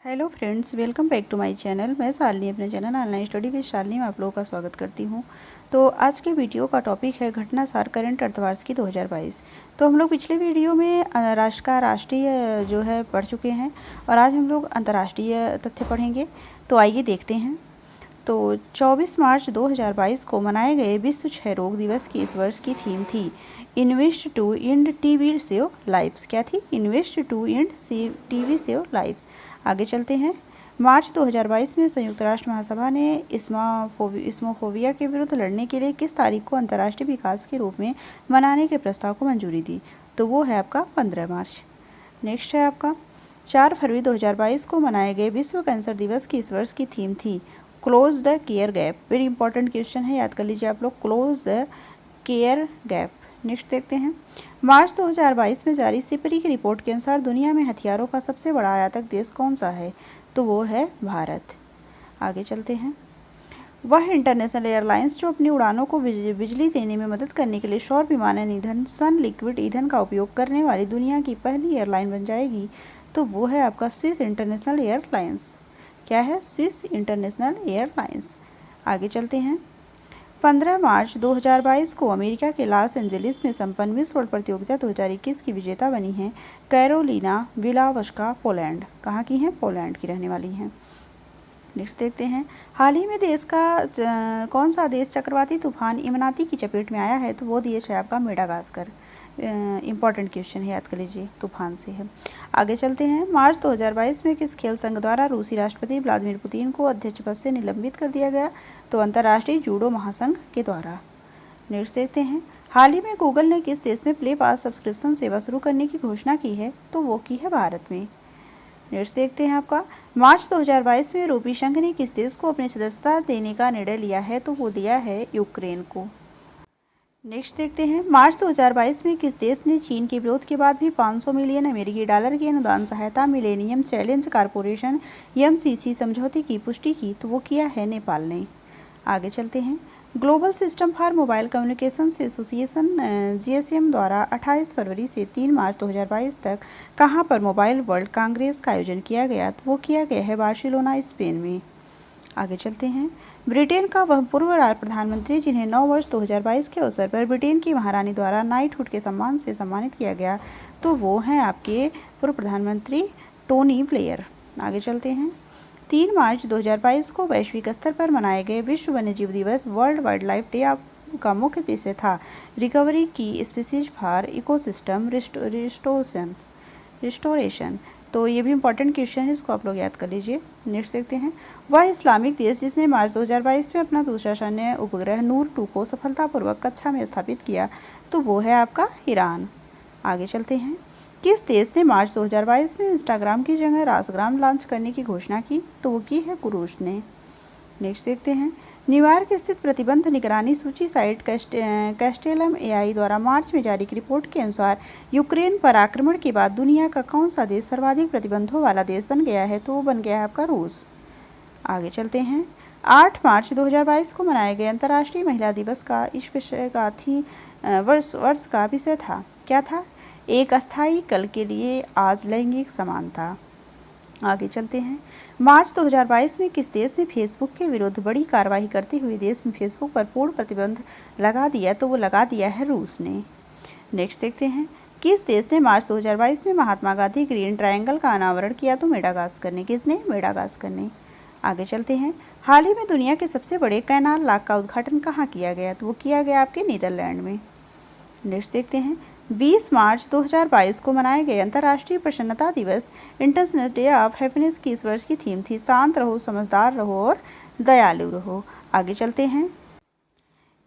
Hello friends, welcome back to my channel. मैं शालिनी अपने channel online study with Shalini में आप लोगों का स्वागत करती हूं। तो आज के वीडियो का टॉपिक है घटना सार करंट अर्थवार्षिकी 2022। तो हम लोग पिछले वीडियो में राष्ट्रीय जो है पढ़ चुके हैं और आज हम लोग अंतर्राष्ट्रीय तथ्य पढ़ेंगे। तो आइए देखते हैं। तो 24 मार्च 2022 को मनाए गए विश्व क्षय रोग दिवस की इस वर्ष की थीम थी invest to end TB save lives. क्या थी? Invest to end TB save lives. आगे चलते हैं। मार्च 2022 में संयुक्त राष्ट्र महासभा ने इस्मोफोबिया के विरुद्ध लड़ने के लिए किस तारीख को अंतर्राष्ट्रीय विकास के रूप में मनाने के प्रस्ताव को मंजूरी दी? तो वो है आपका 15 मार्च। नेक्स्ट है आपका 4 फरवरी 2022 को मनाए गए विश्व कैंसर दिवस की इस वर्ष की थीम थी close the care gap. Very important question है, याद कर लीजिए आप लोग, close the care gap. Next देखते हैं। मार्च 2022 में जारी सिपरी की रिपोर्ट के अनुसार दुनिया में हथियारों का सबसे बड़ा आयातक देश कौन सा है? तो वो है भारत। आगे चलते हैं। वह इंटरनेशनल एयरलाइंस जो अपनी उड़ानों को बिजली देने में मदद करने के लिए सौर विमानन ईंधन सन लिक्विड ईंधन का उपयोग करने वाली दुनिया की पहली एयरलाइन बन जाएगी, तो वो है आपका स्विस इंटरनेशनल एयरलाइंस। क्या है? Swiss international airlines. आगे चलते हैं। 15 मार्च 2022 को अमेरिका के लॉस एंजलिस में संपन्न मिस वर्ल्ड प्रतियोगिता 2021 की विजेता बनी हैं कैरोलिना विलावस्का, पोलैंड। कहाँ की हैं? पोलैंड की रहने वाली हैं। नेक्स्ट देखते हैं। हाल ही में देश का कौन सा देश चक्रवाती तूफान इमनाती की चपेट में आया है? तो वो देश है आपका मेडागास्कर। इंपॉर्टेंट क्वेश्चन है, याद कर लीजिए, तूफान से है। आगे चलते हैं। मार्च 2022 में किस खेल संघ द्वारा रूसी राष्ट्रपति व्लादिमीर पुतिन को अध्यक्ष पद से निलंबित कर दिया गया? तो अंतर्राष्ट्रीय जूडो महासंघ के द्वारा। नेक्स्ट देखते हैं। हाल ही में गूगल ने किस देश में प्ले पास सब्सक्रिप्शन सेवा शुरू करने की घोषणा की है? तो वो की है भारत में। नेक्स्ट देखते हैं आपका मार्च 2022 में यूरोपीय संघ ने किस देश को अपनी सदस्यता देने का निर्णय लिया है? तो वो लिया है यूक्रेन को। नेक्स्ट देखते हैं। मार्च 2022 में किस देश ने चीन के विरोध के बाद भी 500 मिलियन अमेरिकी डॉलर की अनुदान सहायता मिलेनियम चैलेंज कारपोरेशन एमसीसी समझौते की पुष्टि की? तो वो किया है नेपाल ने। आगे चलते हैं। Global system for mobile communication association GSM द्वारा 28 फरवरी से 3 मार्च 2022 तक कहाँ पर मोबाइल वर्ल्ड कांग्रेस का आयोजन किया गया? तो वो किया गया है बार्सिलोना, स्पेन में। आगे चलते हैं। ब्रिटेन का वह पूर्व प्रधानमंत्री जिन्हें 9 वर्ष 2022 के अवसर पर ब्रिटेन की महारानी द्वारा नाइटहुड के सम्मान से सम्मानित किया गया, तो वो हैं आपके पूर्व प्रधानमंत्री टोनी ब्लेयर। आगे चलते हैं। 3 मार्च 2022 को वैश्विक स्तर पर मनाए गए विश्व वन्यजीव दिवस वर्ल्ड वाइल्ड लाइफ डे का मुख्य उद्देश्य था रिकवरी की स्पीसीज फॉर इकोसिस्टम रिस्टोरेशन। तो ये भी इंपॉर्टेंट क्वेश्चन है, इसको आप लोग याद कर लीजिए। नेक्स्ट देखते हैं। वह इस्लामिक देश जिसने मार्च 2022 में अपना दूसरा सैन्य उपग्रह नूर 2 को सफलतापूर्वक कक्षा में स्थापित किया, तो वो है आपका ईरान। आगे चलते हैं। किस देश ने मार्च 2022 में इंस्टाग्राम की जगह रासग्राम लॉन्च करने की घोषणा की? तो वो की है रूस ने। नेक्स्ट देखते हैं। न्यूयॉर्क स्थित प्रतिबंध निगरानी सूची साइट कैस्टेलम एआई द्वारा मार्च में जारी की रिपोर्ट के अनुसार यूक्रेन पर आक्रमण के बाद दुनिया का कौन सा देश सर्वाधिक प्रतिबंधों वाला देश बन गया है? तो वो बन गया है आपका रूस। आगे चलते हैं। 8 मार्च 2022 को मनाए गए अंतर्राष्ट्रीय महिला दिवस का इस विषय का वर्ष का विषय था, क्या था? एक अस्थायी कल के लिए आज लैंगिक समानता। आगे चलते हैं। मार्च 2022 में किस देश ने फेसबुक के विरुद्ध बड़ी कार्रवाई करते हुए देश में फेसबुक पर पूर्ण प्रतिबंध लगा दिया? तो वो लगा दिया है रूस ने। नेक्स्ट देखते हैं। किस देश ने मार्च 2022 में महात्मा गांधी ग्रीन ट्रायंगल का अनावरण किया? तो मेडागास्कर ने। किसने? मेडागास्कर ने। आगे चलते हैं। हाल ही में दुनिया के सबसे बड़े कैनाल लॉक का उद्घाटन कहाँ किया गया? तो वो किया गया आपके नीदरलैंड में। नेक्स्ट देखते हैं। 20 मार्च 2022 को मनाए गए अंतर्राष्ट्रीय प्रसन्नता दिवस इंटरनेशनल डे ऑफ हैप्पीनेस की इस वर्ष की थीम थी शांत रहो, समझदार रहो और दयालु रहो। आगे चलते हैं।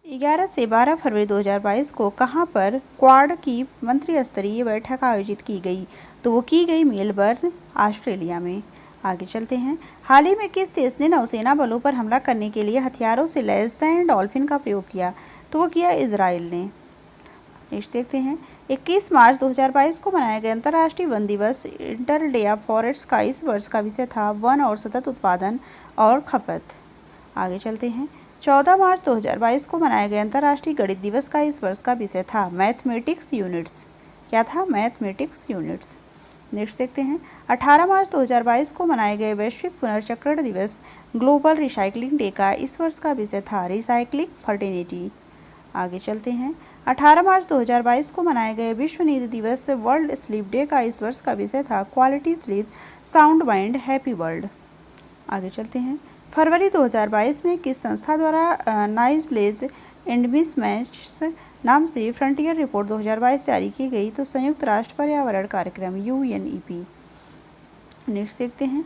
11 से 12 फरवरी 2022 को कहां पर क्वाड की मंत्री स्तरीय बैठक आयोजित की गई? तो वो की गई मेलबर्न, ऑस्ट्रेलिया में। आगे चलते हैं। हाल ही में किस देश ने नौसेना बलों पर हमला करने के लिए हथियारों से लैस सैन्य डॉल्फिन का प्रयोग किया? तो वो किया इजराइल ने। नेक्स्ट देखते हैं। 21 मार्च 2022 को मनाया गया अंतर्राष्ट्रीय वन दिवस इंटरनेशनल डे ऑफ फॉरेस्ट का इस वर्ष का विषय था वन और सतत उत्पादन और खपत। आगे चलते हैं। 14 मार्च 2022 को मनाया गया अंतर्राष्ट्रीय गणित दिवस का इस वर्ष का विषय था मैथमेटिक्स यूनिट्स। क्या था? Mathematics units. नेक्स्ट देखते हैं 18 मार्च 2022 को मनाए गए वैश्विक पुनर्चक्रण दिवस ग्लोबल रिसाइकलिंग डे का इस वर्ष का विषय था रिसाइकलिंग फर्टिनिटी। आगे चलते हैं 18 मार्च 2022 को मनाए गए विश्व नींद दिवस वर्ल्ड स्लीप डे का इस वर्ष का विषय था quality sleep sound mind happy world. आगे चलते हैं फरवरी 2022 में किस संस्था द्वारा नाइज ब्लेज इंडमिसमैच नाम से फ्रंटियर रिपोर्ट 2022 जारी की गई? तो संयुक्त राष्ट्र पर्यावरण कार्यक्रम UNEP। नेक्स्ट देखते हैं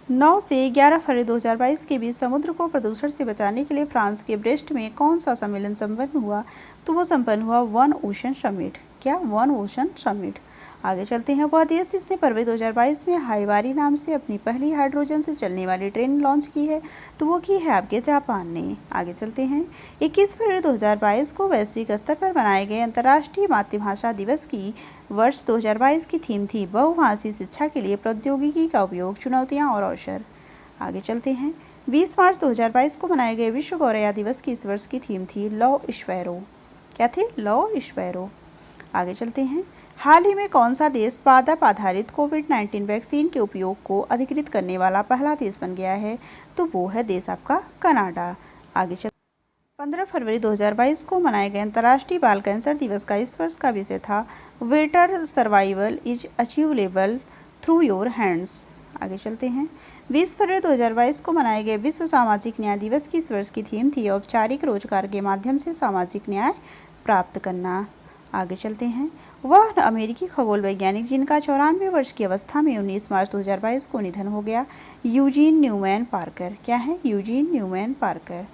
9 से 11 फरवरी 2022 के बीच समुद्र को प्रदूषण से बचाने के लिए फ्रांस के ब्रेस्ट में कौन सा सम्मेलन संपन्न हुआ? तो वो संपन्न हुआ वन ओशन समिट। क्या? One ocean summit. आगे चलते हैं वह देश जिसने फरवरी 2022 में हाइवारी नाम से अपनी पहली हाइड्रोजन से चलने वाली ट्रेन लॉन्च की है? तो वो की है आपके जापान ने। आगे चलते हैं 21 फरवरी 2022 को वैश्विक स्तर पर मनाए गए अंतर्राष्ट्रीय मातृभाषा दिवस की वर्ष 2022 की थीम थी बहुभाषी शिक्षा के लिए प्रौद्योगिकी का उपयोग, चुनौतियाँ और अवसर। आगे चलते हैं 20 मार्च 2022 को मनाए गए विश्व गौरैया दिवस की इस वर्ष की थीम थी लव स्पैरो। क्या थी? Love sparrow. आगे चलते हैं हाल ही में कौन सा देश पादप आधारित कोविड-19 वैक्सीन के उपयोग को अधिकृत करने वाला पहला देश बन गया है? तो वो है देश आपका कनाडा। आगे चल 15 फरवरी 2022 को मनाए गए अंतर्राष्ट्रीय बाल कैंसर दिवस का इस वर्ष का विषय था better survival is achievable through your hands. आगे चलते हैं 20 फरवरी 2022 को मनाए गए विश्व सामाजिक न्याय दिवस की इस वर्ष की थीम थी औपचारिक रोजगार के माध्यम से सामाजिक न्याय प्राप्त करना। आगे चलते हैं वह अमेरिकी खगोल वैज्ञानिक जिनका 94 वर्ष की अवस्था में 19 मार्च 2022 को निधन हो गया, यूजीन न्यूमैन पार्कर। क्या है? Eugene Newman Parker.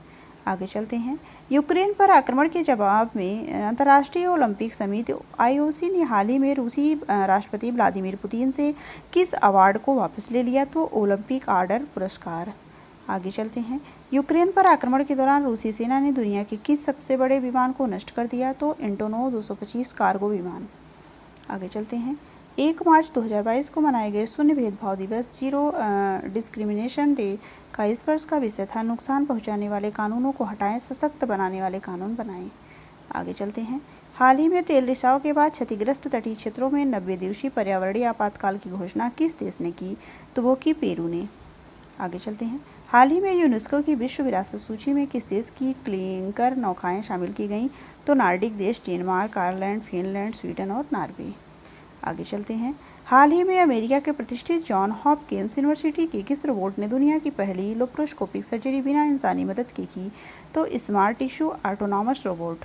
आगे चलते हैं यूक्रेन पर आक्रमण के जवाब में अंतर्राष्ट्रीय ओलंपिक समिति IOC ने हाल ही में रूसी राष्ट्रपति व्लादिमीर पुतिन से किस अवार्ड को वापस ले लिया? तो ओलंपिक ऑर्डर पुरस्कार। आगे चलते हैं यूक्रेन पर आक्रमण के दौरान रूसी सेना ने दुनिया के किस सबसे बड़े विमान को नष्ट कर दिया? तो एंटोनोव 225 कार्गो विमान। आगे चलते हैं 1 मार्च 2022 को मनाए गए शून्य भेदभाव दिवस जीरो डिस्क्रिमिनेशन डे का इस वर्ष का विषय था नुकसान पहुंचाने वाले कानूनों को हटाएं, सशक्त बनाने वाले कानून बनाएं। आगे चलते हैं हाल ही में तेल रिसाव के बाद क्षतिग्रस्त तटीय क्षेत्रों में 90 दिवसीय पर्यावरणीय आपातकाल की घोषणा किस देश ने की? तो वो की पेरू ने। आगे चलते हैं हाल ही में यूनेस्को की विश्व विरासत सूची में किस देश की क्लिंकर नौकाएं शामिल की गईं? तो नार्डिक देश डेनमार्क, आयरलैंड, फिनलैंड, स्वीडन और नॉर्वे। आगे चलते हैं हाल ही में अमेरिका के प्रतिष्ठित जॉन हॉपकिंस यूनिवर्सिटी के किस रोबोट ने दुनिया की पहली लेप्रोस्कोपिक सर्जरी बिना इंसानी मदद के की? तो स्मार्ट टिश्यू ऑटोनॉमस रोबोट।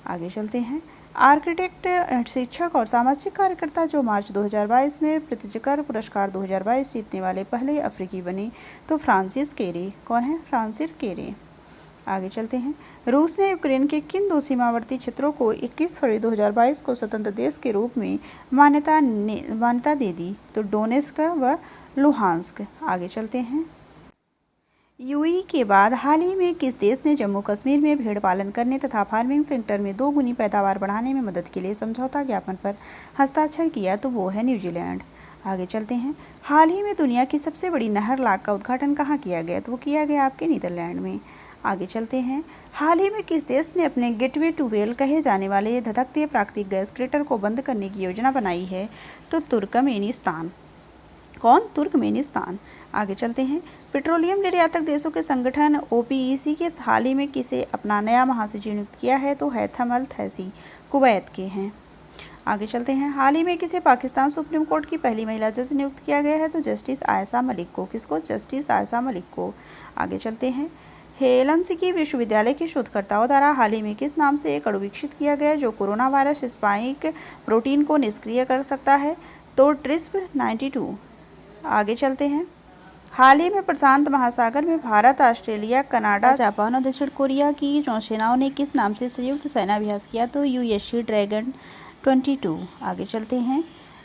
आगे चलते हैं आर्किटेक्ट, शिक्षक और सामाजिक कार्यकर्ता जो मार्च 2022 में प्रित्जकर पुरस्कार 2022 जीतने वाले पहले अफ्रीकी बने? तो फ्रांसिस केरे। कौन है? फ्रांसिस केरे। आगे चलते हैं रूस ने यूक्रेन के किन 2 सीमावर्ती क्षेत्रों को 21 फरवरी 2022 को स्वतंत्र देश के रूप में मान्यता दे दी? तो डोनेस्क व लुहांस्क। आगे चलते हैं यूएई के बाद हाल ही में किस देश ने जम्मू कश्मीर में भेड़ पालन करने तथा फार्मिंग सेक्टर में 2 गुनी पैदावार बढ़ाने में मदद के लिए समझौता ज्ञापन पर हस्ताक्षर किया? तो वो है न्यूजीलैंड। आगे चलते हैं हाल ही में दुनिया की सबसे बड़ी नहर लाक का उद्घाटन कहाँ किया गया? तो वो किया गया आपके नीदरलैंड में। आगे चलते हैं हाल ही में किस देश ने अपने गेटवे टू वेल कहे जाने वाले धधकते प्राकृतिक गैस क्रेटर को बंद करने की योजना बनाई है? तो तुर्कमेनिस्तान। कौन? तुर्कमेनिस्तान। आगे चलते हैं पेट्रोलियम निर्यातक देशों के संगठन OPEC के हाल ही में किसे अपना नया महासचिव नियुक्त किया है? तो हैथम अल थैसी कुवैत के हैं। आगे चलते हैं हाल ही में किसे पाकिस्तान सुप्रीम कोर्ट की पहली महिला जज नियुक्त किया गया है? तो जस्टिस आयशा मलिक को। किसको? जस्टिस आयशा मलिक को। आगे चलते हैं हेलसिंकी विश्वविद्यालय के शोधकर्ताओं द्वारा हाल ही में किस नाम से एक अणु विकसित किया गया जो कोरोना वायरस स्पाइक प्रोटीन को निष्क्रिय कर सकता है? तो TRISP-92। आगे चलते हैं हाल ही में प्रशांत महासागर में भारत, ऑस्ट्रेलिया, कनाडा, जापान और दक्षिण कोरिया की नौसेनाओं ने किस नाम से संयुक्त सेनाभ्यास किया? तो USC ड्रैगन 22। आगे चलते हैं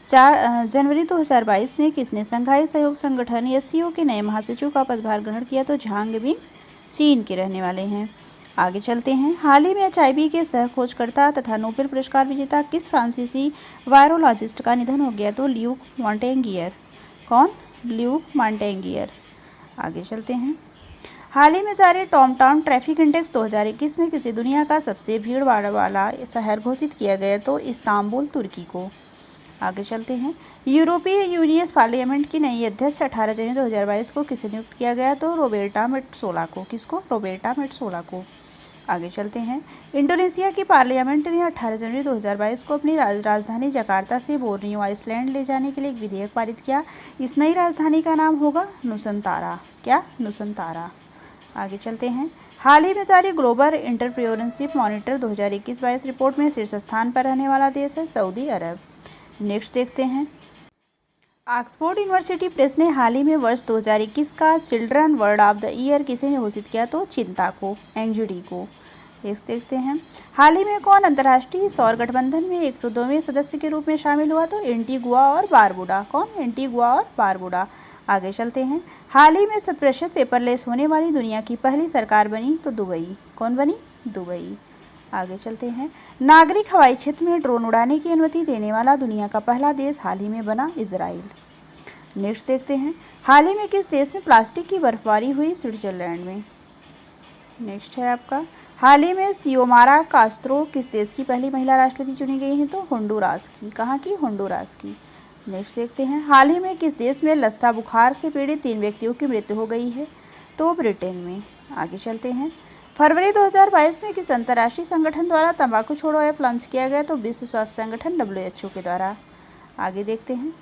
4 जनवरी 2022 में किसने संघाई सहयोग संगठन SCO के नए महासचिव का पदभार ग्रहण किया? तो झांग बिंग चीन के रहने वाले हैं। आगे चलते हैं हाल ही में HIV के सह खोजकर्ता तथा नोबेल पुरस्कार विजेता किस फ्रांसीसी वायरोलॉजिस्ट का निधन हो गया? तो ल्यूक मॉन्टेगियर। कौन? ल्यूक मॉन्टेगियर। आगे चलते हैं हाल ही में जारी टॉमटाउन ट्रैफिक इंडेक्स 2021 में किसी दुनिया का सबसे भीड़ वाला शहर घोषित किया गया? तो इस्तांबुल तुर्की को। आगे चलते हैं। यूरोपीय यूनियन पार्लियामेंट की नई अध्यक्ष 18 जनवरी 2022 को किसे नियुक्त किया गया? तो रोबेर्टा मेट्सोला को। किसको? रोबेर्टा मेट्सोला को। आगे चलते हैं। इंडोनेशिया की पार्लियामेंट ने 18 जनवरी 2022 को अपनी राजधानी जकार्ता से बोर्नियो आइसलैंड ले जाने के लिए एक विधेयक पारित किया। इस नई राजधानी का नाम होगा नुसंतारा। क्या? नुसंतारा। आगे चलते हैं। हाल ही में जारी ग्लोबल एंटरप्रेन्योरशिप मॉनिटर 2021-22 रिपोर्ट में शीर्ष स्थान पर रहने वाला देश है सऊदी अरब। नेक्स्ट देखते हैं। ऑक्सफोर्ड यूनिवर्सिटी प्रेस ने हाल ही में वर्ष 2021 का children word of the year किसे घोषित किया? तो चिंता को, एंग्जायटी को। नेक्स्ट देखते हैं। हाल ही में कौन अंतर्राष्ट्रीय सौर गठबंधन में 102वें सदस्य के रूप में शामिल हुआ? तो एंटीगुआ और बारबुडा। कौन? एंटीगुआ और बारबुडा। आगे चलते हैं। हाल ही में 100% पेपरलेस होने वाली दुनिया की पहली सरकार बनी? तो दुबई। कौन बनी? दुबई। आगे चलते हैं। नागरिक हवाई क्षेत्र में ड्रोन उड़ाने की अनुमति देने वाला दुनिया का पहला देश हाल ही में बना? इजराइल। नेक्स्ट देखते हैं। हाल ही में किस देश में प्लास्टिक की बर्फबारी हुई? स्विट्जरलैंड में। नेक्स्ट है आपका। हाल ही में सियोमारा कास्त्रो किस देश की पहली महिला राष्ट्रपति चुनी गई हैं? तो होंडुरास की। कहाँ की? होंडुरास की। नेक्स्ट देखते हैं। हाल ही में किस देश में लस्सा बुखार से पीड़ित 3 व्यक्तियों की मृत्यु हो गई है? तो ब्रिटेन में। आगे चलते हैं। फरवरी 2022 में किस अंतर्राष्ट्रीय संगठन द्वारा तंबाकू छोड़ो ऐप लॉन्च किया गया? तो विश्व स्वास्थ्य संगठन WHO के द्वारा। आगे देखते हैं।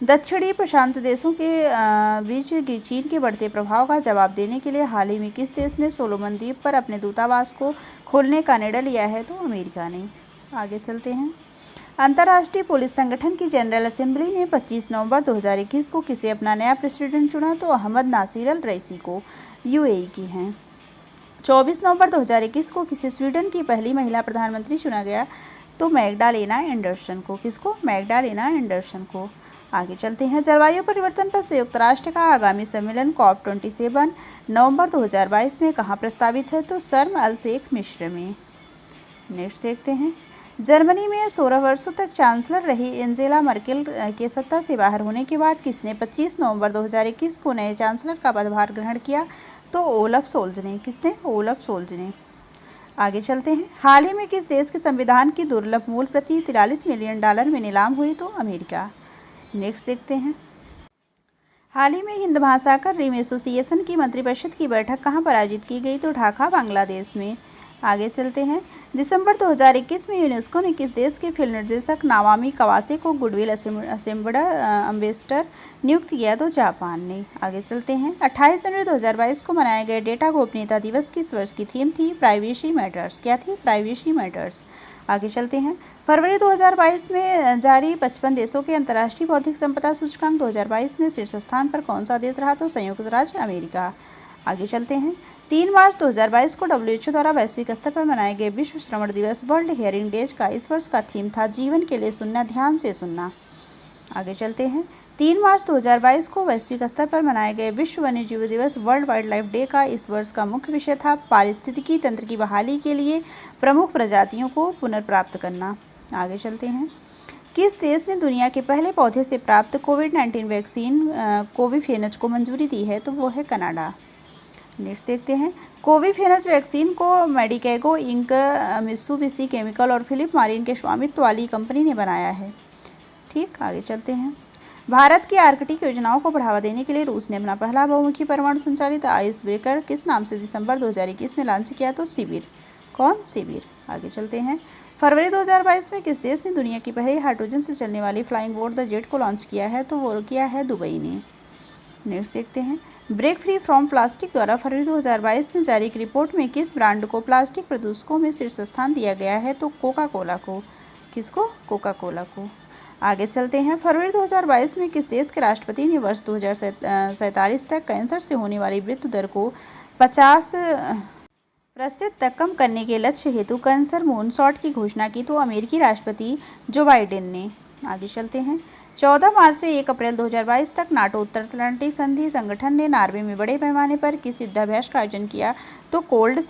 दक्षिणी प्रशांत देशों के बीच चीन के बढ़ते प्रभाव का जवाब देने के लिए हाल ही में किस देश ने सोलोमन द्वीप पर अपने दूतावास को खोलने का निर्णय लिया है? तो अमेरिका ने। आगे चलते हैं। अंतर्राष्ट्रीय पुलिस संगठन की जनरल असेंबली ने 25 नवंबर 2021 को किसे अपना नया प्रेसिडेंट चुना? तो अहमद नासिर अल रईसी को। UAE की हैं। 24 नवंबर 2021 को किसे स्वीडन की पहली महिला प्रधानमंत्री चुना गया? तो मैग्डालेना एंडरसन को। किसको? मैग्डालेना एंडरसन को। आगे चलते हैं। जलवायु परिवर्तन पर संयुक्त राष्ट्र का आगामी सम्मेलन COP27 नवंबर 2022 में कहाँ प्रस्तावित है? तो शर्म अल शेख मिस्र में। नेक्स्ट देखते हैं। जर्मनी में 16 वर्षों तक चांसलर रही एंजेला मर्केल के सत्ता से बाहर होने के बाद किसने 25 नवंबर 2021 को नए चांसलर का पदभार ग्रहण किया? तो ओलफ सोल्ज ने। किसने? ओलफ सोल्ज ने। आगे चलते हैं। हाल ही में किस देश के संविधान की दुर्लभ मूल प्रति $43 मिलियन में नीलाम हुई? तो अमेरिका। नेक्स्ट देखते हैं। हाल ही में हिंद महासागर रिम एसोसिएशन की मंत्रिपरिषद की बैठक कहाँ पर आयोजित की गई? तो ढाका, बांग्लादेश में। आगे चलते हैं। दिसंबर 2021 में यूनेस्को ने किस देश के फिल्म निर्देशक नाओमी कावासे को गुडविल एम्बेसडर नियुक्त किया? तो जापान ने। आगे चलते हैं। 28 जनवरी 2022 को मनाए गए डेटा गोपनीयता दिवस किस वर्ष की थीम थी? Privacy matters. क्या थी? Privacy matters. आगे चलते हैं। फरवरी 2022 में जारी 55 देशों के अंतर्राष्ट्रीय बौद्धिक संपदा सूचकांक 2022 में शीर्ष स्थान पर कौन सा देश रहा? तो संयुक्त राज्य अमेरिका। आगे चलते हैं। 3 मार्च 2022 को WHO द्वारा वैश्विक स्तर पर मनाए गए विश्व श्रवण दिवस वर्ल्ड हियरिंग डेज का इस वर्ष का थीम था जीवन के लिए सुनना, ध्यान से सुनना। आगे चलते हैं। 3 मार्च 2022 को वैश्विक स्तर पर मनाए गए विश्व वन्यजीव दिवस वर्ल्ड वाइल्ड लाइफ डे का इस वर्ष का मुख्य विषय था पारिस्थितिकी तंत्र की बहाली के लिए प्रमुख प्रजातियों को पुनर्प्राप्त करना। आगे चलते हैं। किस देश ने दुनिया के पहले पौधे से प्राप्त कोविड-19 वैक्सीन कोविफेनज को मंजूरी दी है? तो वो है कनाडा। नेक्स्ट देखते हैं। कोविफेनज वैक्सीन को मेडिकेगो इंक, मित्सुबिशी केमिकल और फिलिप मॉरिस के स्वामित्व वाली कंपनी ने बनाया है। ठीक, आगे चलते हैं। भारत की आर्कटिक योजनाओं को बढ़ावा देने के लिए रूस ने अपना पहला बहुमुखी परमाणु संचालित आइस ब्रेकर किस नाम से दिसंबर 2021 में लॉन्च किया? तो सिबिर। कौन? सिबिर। आगे चलते हैं। फरवरी 2022 में किस देश ने दुनिया की पहली हाइड्रोजन से चलने वाली फ्लाइंग बोट द जेट को लॉन्च किया है? तो वो किया है दुबई ने। नेक्स्ट देखते हैं। ब्रेक फ्री फ्रॉम प्लास्टिक द्वारा फरवरी 2022 में जारी एक रिपोर्ट में किस ब्रांड को प्लास्टिक प्रदूषकों में शीर्ष स्थान दिया गया है? तो कोका कोला को। किसको? कोका कोला को। आगे चलते हैं। फरवरी 2022 में किस देश के राष्ट्रपति ने वर्ष 2047 तक कैंसर से होने वाली मृत्यु दर को 50% तक कम करने के लक्ष्य हेतु कैंसर मूनशॉट की घोषणा की? तो अमेरिकी राष्ट्रपति जो बाइडेन ने। आगे चलते हैं। 14 मार्च से 1 अप्रैल 2022 तक नाटो उत्तर अटलांटिक संधि संगठन ने नॉर्वे में बड़े पैमाने पर किस युद्धाभ्यास का आयोजन किया? तो कोल्ड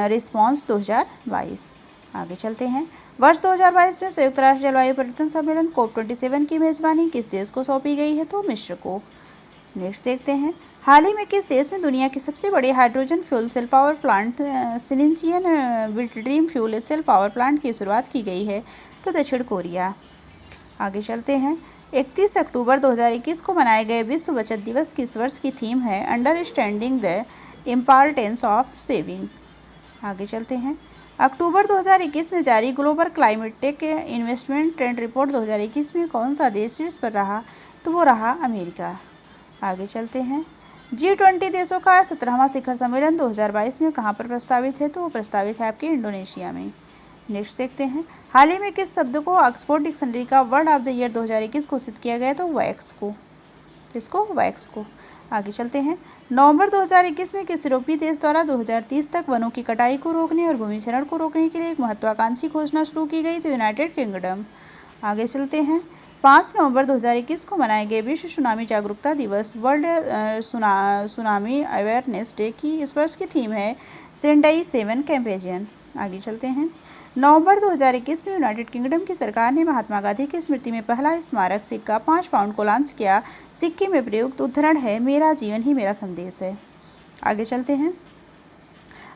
रिस्पॉन्स 2022। आगे चलते हैं। वर्ष 2022 में संयुक्त राष्ट्र जलवायु परिवर्तन सम्मेलन COP27 की मेजबानी किस देश को सौंपी गई है? तो मिस्र को। नेक्स्ट देखते हैं। हाल ही में किस देश में दुनिया के सबसे बड़े hydrogen fuel cell power plant सिलिंचियन dream fuel cell power plant की शुरुआत की गई है? तो दक्षिण कोरिया। आगे चलते हैं। 31 अक्टूबर 2021 को मनाए गए विश्व बचत दिवस की इस वर्ष की थीम है understanding the importance of saving. आगे चलते हैं। अक्टूबर 2021 में जारी global climatic investment trend report 2021 में कौन सा देश शीर्ष पर रहा, तो वो रहा अमेरिका। आगे चलते हैं। G20 देशों का 17वां शिखर सम्मेलन 2022 में कहाँ पर प्रस्तावित है, तो वो प्रस्तावित है आपके इंडोनेशिया में। नेक्स्ट देखते हैं। हाल ही में किस शब्द को ऑक्सफोर्ड डिक्शनरी का वर्ड ऑफ द ईयर 2021 घोषित किया गया, तो वैक्स को। किसको? वैक्स को। आगे चलते हैं। नवंबर 2021 में किस यूरोपीय देश द्वारा 2030 तक वनों की कटाई को रोकने और भूमि क्षरण को रोकने के लिए एक महत्वाकांक्षी घोषणा शुरू की गई, तो यूनाइटेड किंगडम। आगे चलते हैं। 5 नवंबर 2021 को मनाए गए विश्व सुनामी जागरूकता दिवस वर्ल्ड सुनामी अवेयरनेस डे की इस वर्ष की थीम है सेंडाई 7 कैंपेजन। आगे चलते हैं। नवंबर 2021 में यूनाइटेड किंगडम की सरकार ने महात्मा गांधी की स्मृति में पहला स्मारक सिक्का 5 पाउंड को लॉन्च किया। सिक्के में प्रयुक्त उद्धरण है मेरा जीवन ही मेरा संदेश है। आगे चलते हैं।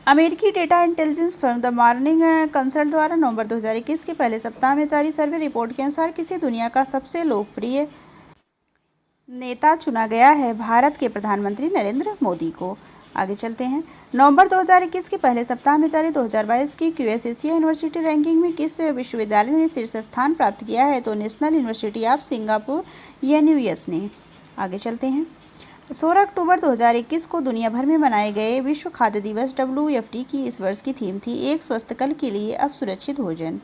अमेरिकी data intelligence firm the morning consult द्वारा नवंबर 2021 के पहले सप्ताह में जारी सर्वे रिपोर्ट के अनुसार किसे दुनिया का सबसे लोकप्रिय नेता चुना गया है, भारत के प्रधानमंत्री नरेंद्र मोदी को। आगे चलते हैं। नवंबर 2021 के पहले सप्ताह में जारी 2022 की क्यूएस एशिया यूनिवर्सिटी रैंकिंग में किस विश्वविद्यालय ने शीर्ष स्थान प्राप्त किया है, तो national university of Singapore NUS ने। आगे चलते हैं। 16 अक्टूबर 2021 को दुनिया भर में मनाए गए विश्व खाद्य दिवस WFD की इस वर्ष की थीम थी एक स्वस्थ कल के लिए अब सुरक्षित भोजन।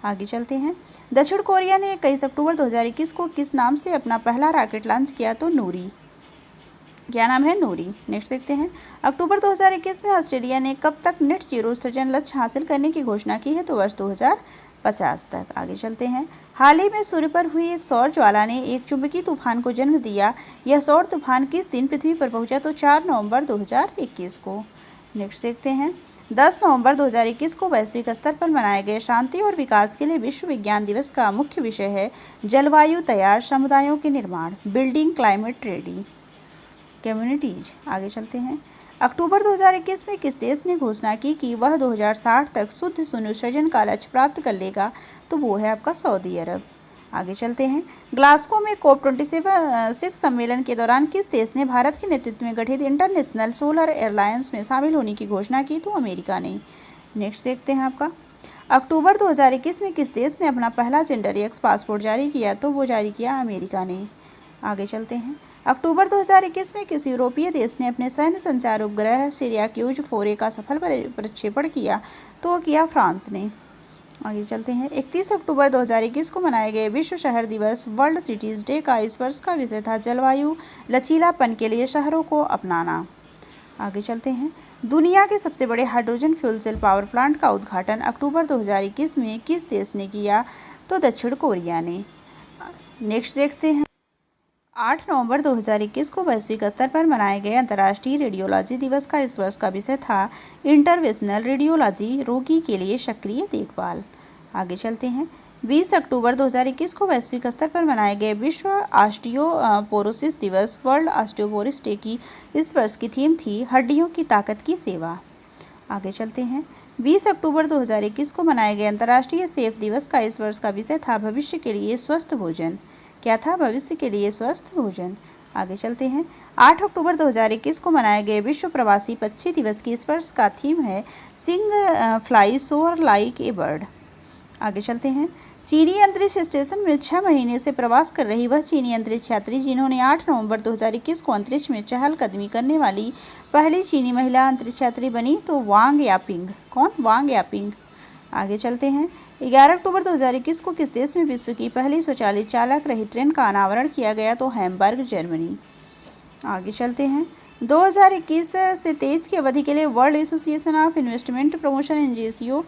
आगे चलते हैं। दक्षिण कोरिया ने 21 अक्टूबर 2021 को किस नाम से अपना पहला रॉकेट लॉन्च किया, तो नूरी। क्या नाम है? नूरी। नेक्स्ट देखते हैं। अक्टूबर 2021 में ऑस्ट्रेलिया ने कब तक नेट जीरो उत्सर्जन लक्ष्य हासिल करने की घोषणा की है, तो वर्ष 2050 तक। आगे चलते हैं। हाल ही में सूर्य पर हुई एक सौर ज्वाला ने एक चुंबकीय तूफान को जन्म दिया। यह सौर तूफान किस दिन पृथ्वी पर पहुंचा, तो 4 नवंबर 2021 को। नेक्स्ट देखते हैं। 10 नवंबर 2021 को वैश्विक स्तर पर मनाए गए शांति और विकास के लिए विश्व विज्ञान दिवस का मुख्य विषय है जलवायु तैयार समुदायों के निर्माण, बिल्डिंग क्लाइमेट रेडी कम्युनिटीज। आगे चलते हैं। अक्टूबर 2021 में किस देश ने घोषणा की कि वह 2060 तक शुद्ध शून्य उत्सर्जन का लक्ष्य प्राप्त कर लेगा, तो वो है आपका सऊदी अरब। आगे चलते हैं। ग्लासगो में COP26 सम्मेलन के दौरान किस देश ने भारत के नेतृत्व में गठित इंटरनेशनल सोलर एयरलाइंस में शामिल होने की घोषणा की, तो अमेरिका ने। नेक्स्ट देखते हैं आपका। अक्टूबर 2021 में किस देश ने अपना पहला जेंडर एक्स पासपोर्ट जारी किया, तो वो जारी किया अमेरिका ने। आगे चलते हैं। अक्टूबर 2021 में किस यूरोपीय देश ने अपने सैन्य संचार उपग्रह सिरियाक्यूज 4A का सफल प्रक्षेपण किया, तो किया फ्रांस ने। आगे चलते हैं। 31 अक्टूबर 2021 को मनाए गए विश्व शहर दिवस वर्ल्ड सिटीज़ डे का इस वर्ष का विषय था जलवायु लचीलापन के लिए शहरों को अपनाना। आगे चलते हैं। दुनिया के सबसे बड़े hydrogen fuel cell power plant का उद्घाटन अक्टूबर 2021 में किस देश ने किया, तो दक्षिण कोरिया ने। नेक्स्ट देखते हैं। 8 नवंबर 2021 को वैश्विक स्तर पर मनाए गए अंतर्राष्ट्रीय रेडियोलॉजी दिवस का इस वर्ष का विषय था इंटरवेंशनल रेडियोलॉजी, रोगी के लिए सक्रिय देखभाल। आगे चलते हैं। 20 अक्टूबर 2021 को वैश्विक स्तर पर मनाए गए विश्व ऑस्टियोपोरोसिस दिवस वर्ल्ड ऑस्टियोपोरोसिस डे की इस वर्ष की थीम थी हड्डियों की ताकत की सेवा। आगे चलते हैं। 20 अक्टूबर 2021 को मनाए गए अंतर्राष्ट्रीय सेफ दिवस का इस वर्ष का विषय था भविष्य के लिए स्वस्थ भोजन। क्या था? भविष्य के लिए स्वस्थ भोजन। आगे चलते हैं। 8 अक्टूबर 2021 को मनाए गए विश्व प्रवासी पक्षी दिवस की इस वर्ष का थीम है sing fly soar like a bird. आगे चलते हैं। चीनी अंतरिक्ष स्टेशन में 6 महीने से प्रवास कर रही वह चीनी अंतरिक्ष यात्री जिन्होंने 8 नवंबर 2021 को अंतरिक्ष में चहलकदमी करने वाली पहली चीनी महिला अंतरिक्ष यात्री बनी, तो वांग यापिंग। कौन? Wang Yaping. आगे चलते हैं। 11 अक्टूबर 2021 को किस देश में विश्व की पहली स्वचालित चालक रहित ट्रेन का अनावरण किया गया, तो हैम्बर्ग जर्मनी। आगे चलते हैं। 2021 से 23 की अवधि के लिए world association of investment promotion NGO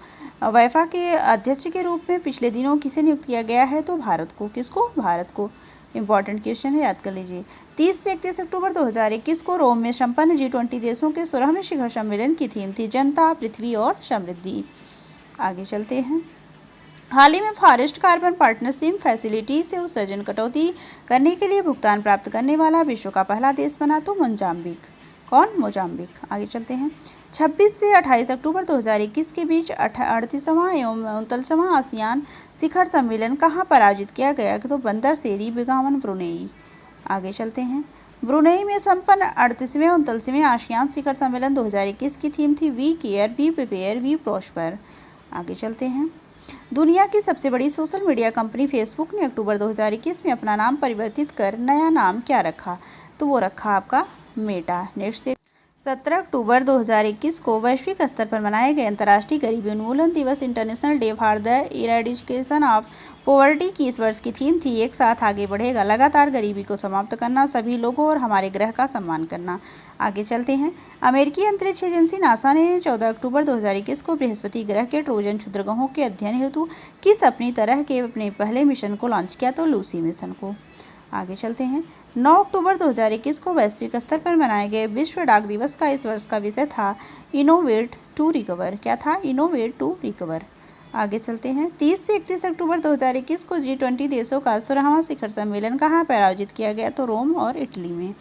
वैफा के अध्यक्ष के रूप में पिछले दिनों किसे नियुक्त किया गया है, तो भारत को। किसको? भारत को। इंपॉर्टेंट क्वेश्चन है, याद कर लीजिए। 30 से 31 अक्टूबर 2021 को रोम में संपन्न G20 देशों के 16वें शिखर सम्मेलन की थीम थी जनता, पृथ्वी और समृद्धि। आगे चलते हैं। हाल ही में फॉरेस्ट कार्बन पार्टनरशिप फैसिलिटी से उत्सर्जन कटौती करने के लिए भुगतान प्राप्त करने वाला विश्व का पहला देश बना, तो मोजाम्बिक। कौन? मोजाम्बिक। आगे चलते हैं। 26 से 28 अक्टूबर 2021 के बीच 38वां एवं 39वां आसियान शिखर सम्मेलन कहाँ पर आयोजित किया गया? तो बंदर सेरी बेगावन, ब्रुनेई। आगे चलते हैं। ब्रुनेई में संपन्न 38वें और 39वें आसियान शिखर सम्मेलन 2021 की थीम थी we care, we prepare, we prosper. आगे चलते हैं। दुनिया की सबसे बड़ी सोशल मीडिया कंपनी फेसबुक ने अक्टूबर 2021 में अपना नाम परिवर्तित कर नया नाम क्या रखा? तो वो रखा आपका मेटा। नेक्स्ट 17 अक्टूबर 2021 को वैश्विक स्तर पर मनाए गए अंतर्राष्ट्रीय गरीबी उन्मूलन दिवस international day for the eradication of poverty की इस वर्ष की थीम थी एक साथ आगे बढ़ेगा, लगातार गरीबी को समाप्त करना, सभी लोगों और हमारे ग्रह का सम्मान करना। आगे चलते हैं। अमेरिकी अंतरिक्ष एजेंसी नासा ने 14 अक्टूबर 2021 को बृहस्पति ग्रह के ट्रोजन क्षुद्रग्रहों के अध्ययन हेतु किस अपनी तरह के अपने पहले मिशन को लॉन्च किया? तो लूसी मिशन को। आगे चलते हैं। 9 अक्टूबर 2021 को वैश्विक स्तर पर मनाए गए विश्व डाक दिवस का इस वर्ष का विषय था इनोवेट टू रिकवर। क्या था? Innovate to recover. आगे चलते हैं। 30 से 31 अक्टूबर 2021 को G20 देशों का 16वां शिखर सम्मेलन कहाँ पर आयोजित किया गया? तो रोम और इटली में।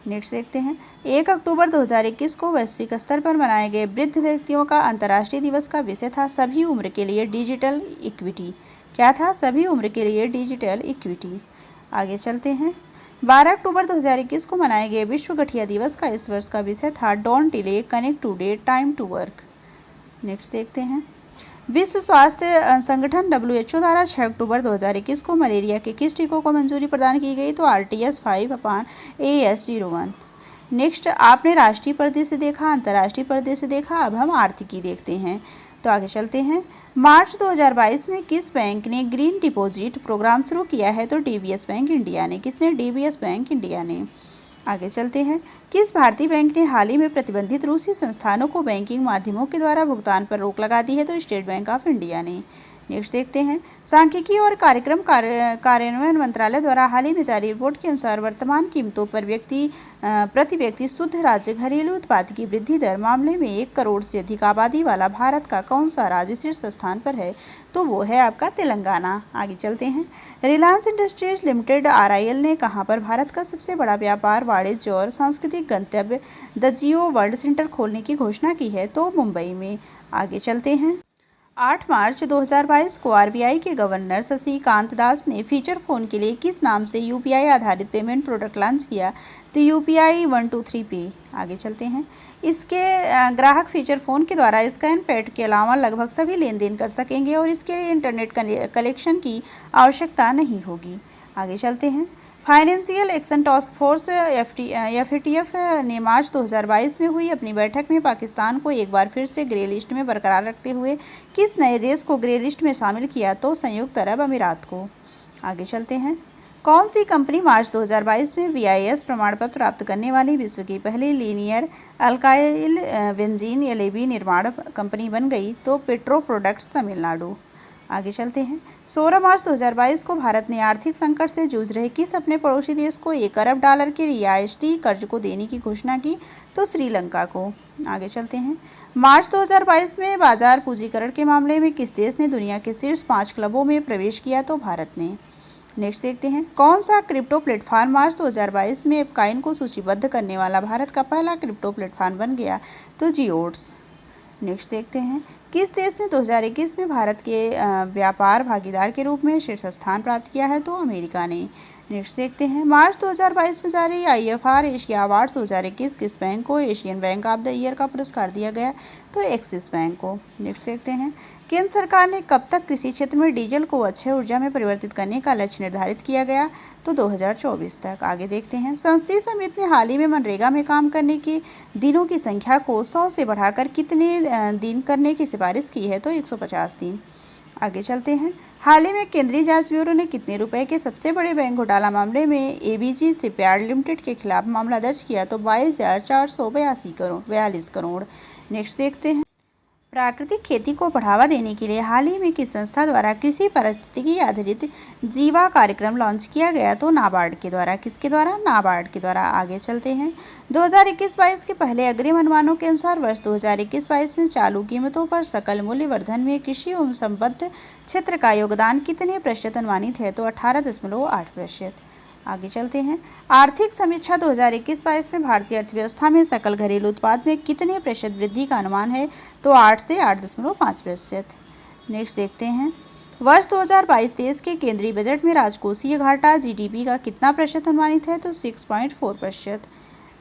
नेक्स्ट देखते हैं। 1 अक्टूबर 2021 को वैश्विक स्तर पर मनाए गए वृद्ध व्यक्तियों का अंतर्राष्ट्रीय दिवस का विषय था सभी उम्र के लिए डिजिटल इक्विटी। क्या था? सभी उम्र के लिए डिजिटल इक्विटी। आगे चलते हैं। 12 अक्टूबर 2021 को मनाए गए विश्व गठिया दिवस का इस वर्ष का विषय था don't delay, connect today, time to work. Next देखते हैं। विश्व स्वास्थ्य संगठन WHO द्वारा 6 अक्टूबर 2021 को मलेरिया के किस टीकों को मंजूरी प्रदान की गई? तो RTS5/AS01। नेक्स्ट, आपने राष्ट्रीय परिदृश्य देखा, अंतर्राष्ट्रीय परिदृश्य देखा, अब हम आर्थिकी देखते हैं। तो आगे चलते हैं। मार्च 2022 में किस बैंक ने ग्रीन डिपॉजिट प्रोग्राम शुरू किया है? तो DBS बैंक इंडिया ने। किसने? DBS बैंक इंडिया ने। आगे चलते हैं। किस भारतीय बैंक ने हाल ही में प्रतिबंधित रूसी संस्थानों को बैंकिंग माध्यमों के द्वारा भुगतान पर रोक लगा दी है? तो स्टेट बैंक ऑफ इंडिया ने। नेक्स्ट देखते हैं। सांख्यिकी और कार्यक्रम कार्यान्वयन मंत्रालय द्वारा हाल ही में जारी रिपोर्ट के अनुसार वर्तमान कीमतों पर प्रति व्यक्ति शुद्ध राज्य घरेलू उत्पाद की वृद्धि दर मामले में 1 करोड़ से अधिक आबादी वाला भारत का कौन सा राज्य शीर्ष स्थान पर है? तो वो है आपका तेलंगाना। आगे चलते हैं। रिलायंस इंडस्ट्रीज लिमिटेड RIL ने कहाँ पर भारत का सबसे बड़ा व्यापार, वाणिज्य और सांस्कृतिक गंतव्य द जियो वर्ल्ड सेंटर खोलने की घोषणा की है? तो मुंबई में। आगे चलते हैं। 8 मार्च 2022 को RBI के गवर्नर शशिकांत दास ने फीचर फोन के लिए किस नाम से UPI आधारित पेमेंट प्रोडक्ट लॉन्च किया? तो UPI 123 पे। आगे चलते हैं। इसके ग्राहक फीचर फोन के द्वारा स्कैन पैड के अलावा लगभग सभी लेन देन कर सकेंगे और इसके लिए इंटरनेट कनेक्शन की आवश्यकता नहीं होगी। आगे चलते हैं। Financial action task force FATF ने मार्च 2022 में हुई अपनी बैठक में पाकिस्तान को एक बार फिर से ग्रे लिस्ट में बरकरार रखते हुए किस नए देश को ग्रे लिस्ट में शामिल किया? तो संयुक्त अरब अमीरात को। आगे चलते हैं। कौन सी कंपनी मार्च 2022 में VIS प्रमाण पत्र प्राप्त करने वाली विश्व की पहली लीनियर अल्काइल बेंजीन LAB निर्माण कंपनी बन गई? तो पेट्रो प्रोडक्ट्स तमिलनाडु। आगे चलते हैं। 16 मार्च 2022 को भारत ने आर्थिक संकट से जूझ रहे किस अपने पड़ोसी देश को $1 अरब के रियायती कर्ज को देने की घोषणा की? तो श्रीलंका को। आगे चलते हैं। मार्च 2022 में बाजार पूंजीकरण के मामले में किस देश ने दुनिया के शीर्ष 5 क्लबों में प्रवेश किया? तो भारत ने। नेक्स्ट देखते हैं। कौन सा क्रिप्टो प्लेटफॉर्म मार्च 2022 में एपकाइन को सूचीबद्ध करने वाला भारत का पहला क्रिप्टो प्लेटफॉर्म बन गया? तो जियोड्स। नेक्स्ट देखते हैं। किस देश ने 2021 में भारत के व्यापार भागीदार के रूप में शीर्ष स्थान प्राप्त किया है? तो अमेरिका ने। नेक्स्ट देखते हैं। मार्च 2022 में जारी IFR एशिया अवार्ड्स 2021 किस बैंक को Asian bank of the year का पुरस्कार दिया गया? तो एक्सिस बैंक को। नेक्स्ट देखते हैं। केंद्र सरकार ने कब तक कृषि क्षेत्र में डीजल को अक्षय ऊर्जा में परिवर्तित करने का लक्ष्य निर्धारित किया गया? तो 2024 तक। आगे देखते हैं। संसदीय समिति ने हाल ही में मनरेगा में काम करने के दिनों की संख्या को 100 से बढ़ाकर कितने दिन करने की सिफारिश की है? तो 150 दिन। आगे चलते हैं। हाल ही में केंद्रीय जांच ब्यूरो ने कितने रुपए के सबसे बड़े बैंक घोटाला मामले में ABG शिपयार्ड लिमिटेड के खिलाफ मामला दर्ज किया? तो 22,442 करोड़। नेक्स्ट देखते हैं। प्राकृतिक खेती को बढ़ावा देने के लिए हाल ही में किस संस्था द्वारा कृषि पारिस्थितिकी आधारित जीवा कार्यक्रम लॉन्च किया गया? तो नाबार्ड के द्वारा। किसके द्वारा? नाबार्ड के द्वारा। आगे चलते हैं। 2021-22 के पहले अग्रिम अनुमानों के अनुसार वर्ष 2021-22 में चालू कीमतों पर सकल मूल्य वर्धन में कृषि एवं संबद्ध क्षेत्र का योगदान कितने प्रतिशत अनुमानित है? तो 18.8%। आगे चलते हैं। आर्थिक समीक्षा 2021-22 में भारतीय अर्थव्यवस्था में सकल घरेलू उत्पाद में कितने प्रतिशत वृद्धि का अनुमान है? तो 8 से 8.5%। नेक्स्ट देखते हैं। वर्ष 2022-23 के केंद्रीय बजट में राजकोषीय घाटा जीडीपी का कितना प्रतिशत अनुमानित है? तो 6.4%।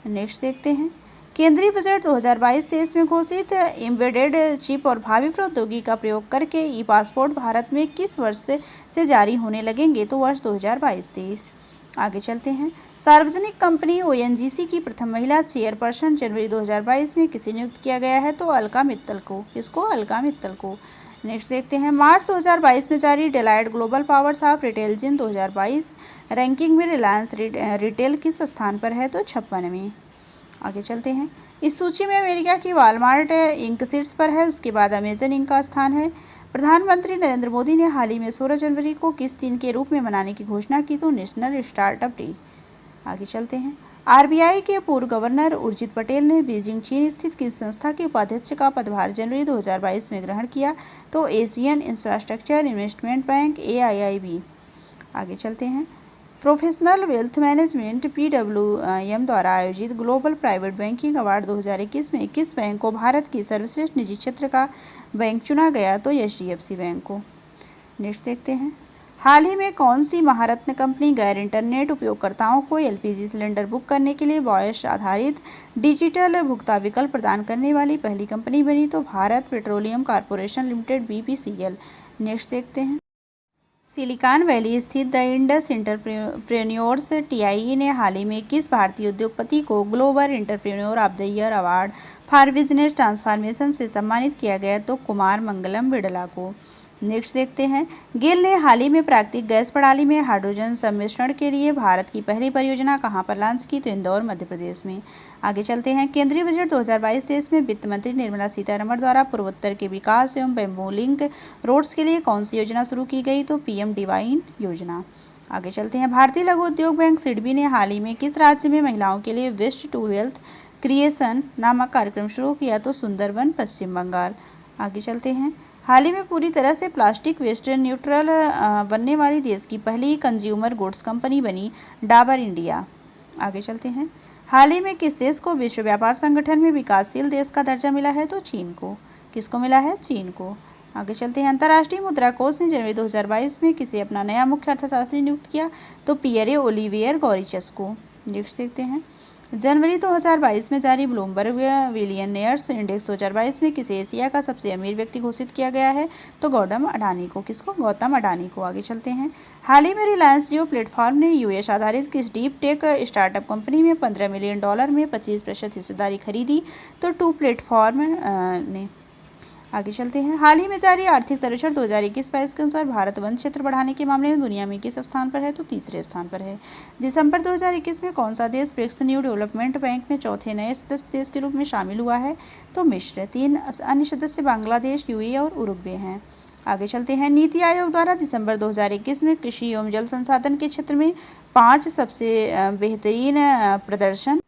नेक्स्ट देखते हैं। केंद्रीय बजट 2022-23 में घोषित एम्बेडेड चिप और भावी प्रौद्योगिकी का प्रयोग करके ई पासपोर्ट भारत में किस वर्ष से जारी होने लगेंगे? तो वर्ष 2022-23। आगे चलते हैं। सार्वजनिक कंपनी ओएनजीसी की प्रथम महिला चेयरपर्सन जनवरी 2022 में किसे नियुक्त किया गया है? तो अलका मित्तल को। किसको? अलका मित्तल को। नेक्स्ट देखते हैं। मार्च 2022 में जारी Deloitte global powers of retailing 2022 ranking में रिलायंस रिटेल किस स्थान पर है? तो 56वें। आगे चलते हैं। इस सूची में अमेरिका की वॉलमार्ट इंक शीर्ष पर है, उसके बाद अमेजन इंक का स्थान है। प्रधानमंत्री नरेंद्र मोदी ने हाल ही में 16 जनवरी को किस दिन के रूप में मनाने की घोषणा की? तो नेशनल स्टार्टअप डे। आगे चलते हैं। आरबीआई के पूर्व गवर्नर उर्जित पटेल ने बीजिंग चीन स्थित किस संस्था के उपाध्यक्ष का पदभार जनवरी 2022 में ग्रहण किया? तो Asian infrastructure investment bank AIIB। आगे चलते हैं। प्रोफेशनल वेल्थ मैनेजमेंट PWM द्वारा आयोजित ग्लोबल प्राइवेट बैंकिंग अवार्ड 2021 में किस बैंक को भारत की सर्वश्रेष्ठ निजी क्षेत्र का बैंक चुना गया? तो HDFC बैंक को। नेक्स्ट देखते हैं। हाल ही में कौन सी महारत्न कंपनी गैर इंटरनेट उपयोगकर्ताओं को LPG सिलेंडर बुक करने के लिए वॉयस आधारित डिजिटल भुगतान विकल्प प्रदान करने वाली पहली कंपनी बनी? तो Bharat petroleum corporation limited BPCL। Next देखते हैं। सिलिकॉन वैली स्थित द इंडस एंटरप्रेन्योर्स TIE ने हाल ही में किस भारतीय उद्योगपति को global entrepreneur of the year award for business transformation से सम्मानित किया गया? तो कुमार मंगलम बिड़ला को। नेक्स्ट देखते हैं। गेल ने हाल ही में प्राकृतिक गैस प्रणाली में हाइड्रोजन सम्मिश्रण के लिए भारत की पहली परियोजना कहां पर लॉन्च की? तो इंदौर मध्य प्रदेश में। आगे चलते हैं। केंद्रीय बजट 2022-23 में वित्त मंत्री निर्मला सीतारमण द्वारा पूर्वोत्तर के विकास एवं बैम्बू लिंक रोड्स के लिए कौन सी योजना शुरू की गई? तो PM डिवाइन योजना। आगे चलते हैं। भारतीय लघु उद्योग बैंक सिडबी ने हाल ही में किस राज्य में महिलाओं के लिए वेस्ट टू वेल्थ क्रिएशन नामक कार्यक्रम शुरू किया? तो सुंदरवन पश्चिम बंगाल। आगे चलते हैं। हाल ही में पूरी तरह से प्लास्टिक वेस्ट न्यूट्रल बनने वाली देश की पहली कंज्यूमर गुड्स कंपनी बनी डाबर इंडिया। आगे चलते हैं। हाल ही में किस देश को विश्व व्यापार संगठन में विकासशील देश का दर्जा मिला है? तो चीन को। किसको मिला है? चीन को। आगे चलते हैं। अंतर्राष्ट्रीय मुद्रा कोष ने जनवरी 2022 में किसे अपना नया मुख्य अर्थशास्त्री नियुक्त किया? तो पियरे ओलिवियर गॉरिचस को। नेक्स्ट देखते हैं। जनवरी 2022 में जारी ब्लूमबर्ग बिलियनियर्स इंडेक्स 2022 में किसे एशिया का सबसे अमीर व्यक्ति घोषित किया गया है? तो गौतम अडानी को। किसको? गौतम अडानी को। आगे चलते हैं। हाल ही में रिलायंस जियो प्लेटफॉर्म ने US आधारित किस डीप टेक स्टार्टअप कंपनी में $15 मिलियन में 25% हिस्सेदारी खरीदी? तो टू प्लेटफॉर्म ने। आगे चलते हैं। हाल ही में जारी आर्थिक सर्वेक्षण 2021-22 के अनुसार भारत वन क्षेत्र बढ़ाने के मामले में दुनिया में किस स्थान पर है? तो तीसरे स्थान पर है। दिसंबर 2021 में कौन सा देश ब्रिक्स न्यू डेवलपमेंट बैंक में चौथे नए सदस्य देश के रूप में शामिल हुआ है? तो मिस्र। 3 अन्य सदस्य बांग्लादेश, UAE और उरुग्वे हैं। आगे चलते हैं। नीति आयोग द्वारा दिसंबर 2021 में कृषि एवं जल संसाधन के क्षेत्र में 5 सबसे बेहतरीन प्रदर्शन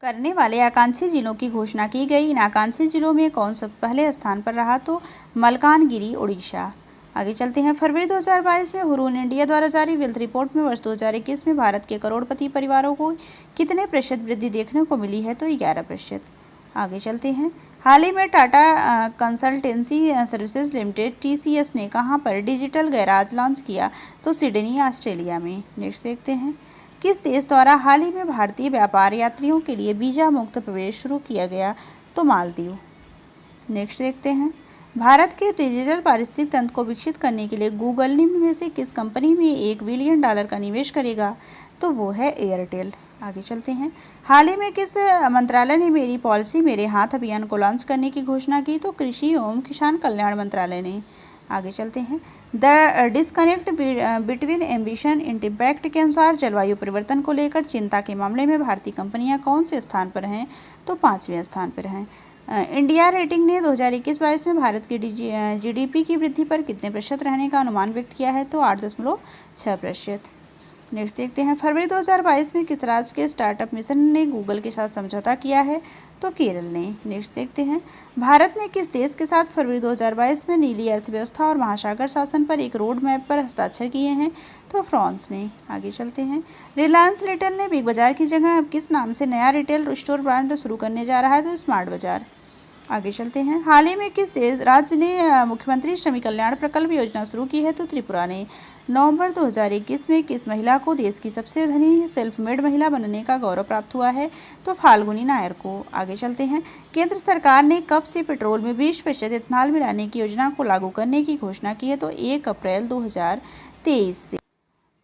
करने वाले आकांक्षी जिलों की घोषणा की गई। इन आकांक्षी जिलों में कौन सा पहले स्थान पर रहा? तो मलकानगिरी, उड़ीसा। आगे चलते हैं। फरवरी 2022 में हुरून इंडिया द्वारा जारी वेल्थ रिपोर्ट में वर्ष 2021 में भारत के करोड़पति परिवारों को कितने प्रतिशत वृद्धि देखने को मिली है? तो 11%। आगे चलते हैं। हाल ही में Tata consultancy services limited TCS ने कहां पर डिजिटल गैराज लॉन्च किया? तो सिडनी, ऑस्ट्रेलिया में। नेक्स्ट देखते हैं। किस देश द्वारा हाल ही में भारतीय व्यापार यात्रियों के लिए वीजा मुक्त प्रवेश शुरू किया गया? तो मालदीव। नेक्स्ट देखते हैं। भारत के डिजिटल पारिस्थितिक तंत्र को विकसित करने के लिए गूगल निम्न में से किस कंपनी में $1 बिलियन का निवेश करेगा? तो वो है एयरटेल। आगे चलते हैं। हाल ही में किस मंत्रालय ने मेरी पॉलिसी मेरे हाथ अभियान को लॉन्च करने की घोषणा की? तो कृषि एवं किसान कल्याण मंत्रालय ने। आगे चलते हैं। The disconnect between ambition and impact के अनुसार जलवायु परिवर्तन को लेकर चिंता के मामले में भारतीय कंपनियां कौन से स्थान पर हैं? तो 5वें स्थान पर हैं। इंडिया रेटिंग ने 2021-22 में भारत की GDP की वृद्धि पर कितने प्रतिशत रहने का अनुमान व्यक्त किया है? तो 8.6%। नेक्स्ट देखते हैं, फरवरी 2022 में किस राज्य के स्टार्टअप मिशन ने गूगल के साथ समझौता किया है? तो केरल ने। नेक्स्ट देखते हैं, भारत ने किस देश के साथ फरवरी 2022 में नीली अर्थव्यवस्था और महासागर शासन पर एक रोड मैप पर हस्ताक्षर किए हैं? तो फ्रांस ने। आगे चलते हैं, रिलायंस रिटेल ने बिग बाजार की जगह अब किस नाम से नया रिटेल स्टोर ब्रांड शुरू करने जा रहा है? तो स्मार्ट बाजार। आगे चलते हैं, हाल ही में किस देश राज्य ने मुख्यमंत्री श्रमिक कल्याण प्रकल्प योजना शुरू की है? तो त्रिपुरा ने। नवंबर 2021 में किस महिला को देश की सबसे धनी सेल्फ मेड महिला बनने का गौरव प्राप्त हुआ है? तो फाल्गुनी नायर को। आगे चलते हैं, केंद्र सरकार ने कब से पेट्रोल में 20% इथेनॉल मिलाने की योजना को लागू करने की घोषणा की है? तो 1 अप्रैल 2023 से।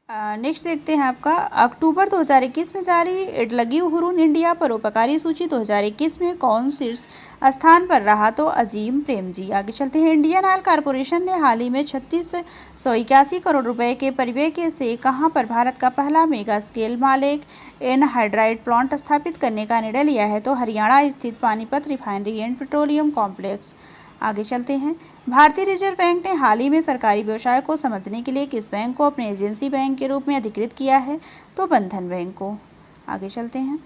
नेक्स्ट देखते हैं आपका, अक्टूबर 2021 में जारी इडलगी हुरून इंडिया परोपकारी सूची 2021 में कौन शीर्ष स्थान पर रहा? तो अजीम प्रेमजी। आगे चलते हैं, इंडियन ऑयल कॉरपोरेशन ने हाल ही में 3681 करोड़ रुपए के परिव्यय से कहां पर भारत का पहला मेगा स्केल मालिक एनहाइड्राइड प्लांट स्थापित करने का निर्णय लिया है? तो हरियाणा स्थित Panipat refinery and petroleum complex. आगे चलते हैं, भारतीय रिजर्व बैंक ने हाल ही में सरकारी व्यवसाय को समझने के लिए किस बैंक को अपने एजेंसी बैंक के रूप में अधिकृत किया है? तो बंधन बैंक को। आगे चलते हैं,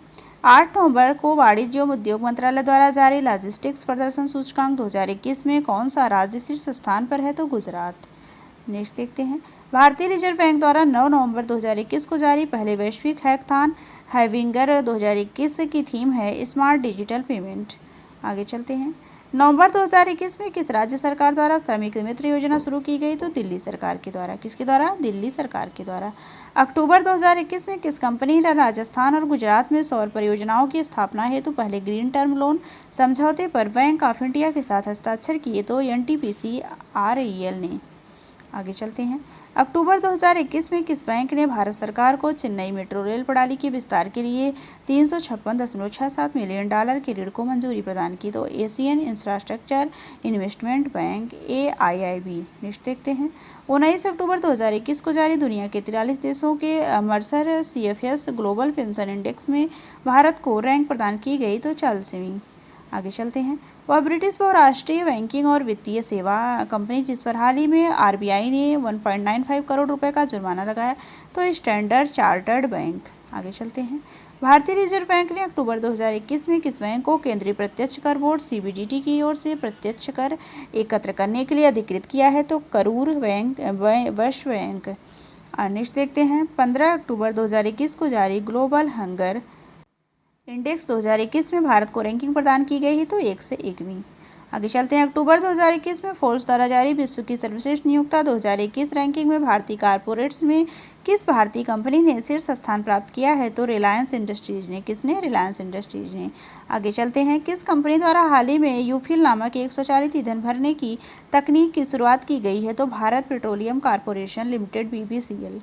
8 नवंबर को वाणिज्य एवं उद्योग मंत्रालय द्वारा जारी लॉजिस्टिक्स प्रदर्शन सूचकांक 2021 में कौन सा राज्य शीर्ष स्थान पर है? तो गुजरात। नेक्स्ट देखते हैं, भारतीय रिजर्व बैंक द्वारा 9 नवंबर 2021 को जारी पहले वैश्विक हैकाथॉन हैविंगर 2021 की थीम है स्मार्ट डिजिटल पेमेंट। आगे चलते हैं, नवंबर 2021 में किस राज्य सरकार द्वारा श्रमिक मित्र योजना शुरू की गई? तो दिल्ली सरकार के द्वारा। किसके द्वारा? दिल्ली सरकार के द्वारा। अक्टूबर 2021 में किस कंपनी ने राजस्थान और गुजरात में सौर परियोजनाओं की स्थापना हेतु पहले ग्रीन टर्म लोन समझौते पर बैंक ऑफ इंडिया के साथ हस्ताक्षर किए? तो एनटीपीसी REL ने। आगे चलते हैं, अक्टूबर 2021 में किस बैंक ने भारत सरकार को चेन्नई मेट्रो रेल प्रणाली के विस्तार के लिए $356.67 मिलियन के ऋण को मंजूरी प्रदान की? तो Asian infrastructure investment bank AIIB। Next देखते हैं, 19 अक्टूबर 2021 को जारी दुनिया के 43 देशों के Mercer CFS global pension index में भारत को रैंक प्रदान की गई? तो 40वीं। आगे चलते हैं, वह ब्रिटिश बहुराष्ट्रीय बैंकिंग और वित्तीय सेवा कंपनी जिस पर हाल ही में RBI ने 1.95 करोड़ रुपए का जुर्माना लगाया? तो स्टैंडर्ड चार्टर्ड बैंक। आगे चलते हैं, भारतीय रिजर्व बैंक ने अक्टूबर 2021 में किस बैंक को केंद्रीय प्रत्यक्ष कर बोर्ड CBDT की ओर से प्रत्यक्ष कर एकत्र करने के लिए अधिकृत किया है? तो करूर बैंक वैश्य बैंक। नेक्स्ट देखते हैं, 15 अक्टूबर 2021 को जारी ग्लोबल हंगर इंडेक्स 2021 में भारत को रैंकिंग प्रदान की गई है? तो 1 से 1वीं। आगे चलते हैं, अक्टूबर 2021 में फोर्ब्स द्वारा जारी विश्व की सर्वश्रेष्ठ नियोक्ता 2021 रैंकिंग में भारतीय कॉरपोरेट्स में किस भारतीय कंपनी ने शीर्ष स्थान प्राप्त किया है? तो रिलायंस इंडस्ट्रीज ने। किसने? रिलायंस इंडस्ट्रीज ने। आगे चलते हैं, किस कंपनी द्वारा हाल ही में यूफिल नामक एक स्वचालित ईंधन भरने की तकनीक की शुरुआत की गई है? तो Bharat petroleum corporation limited BPCL।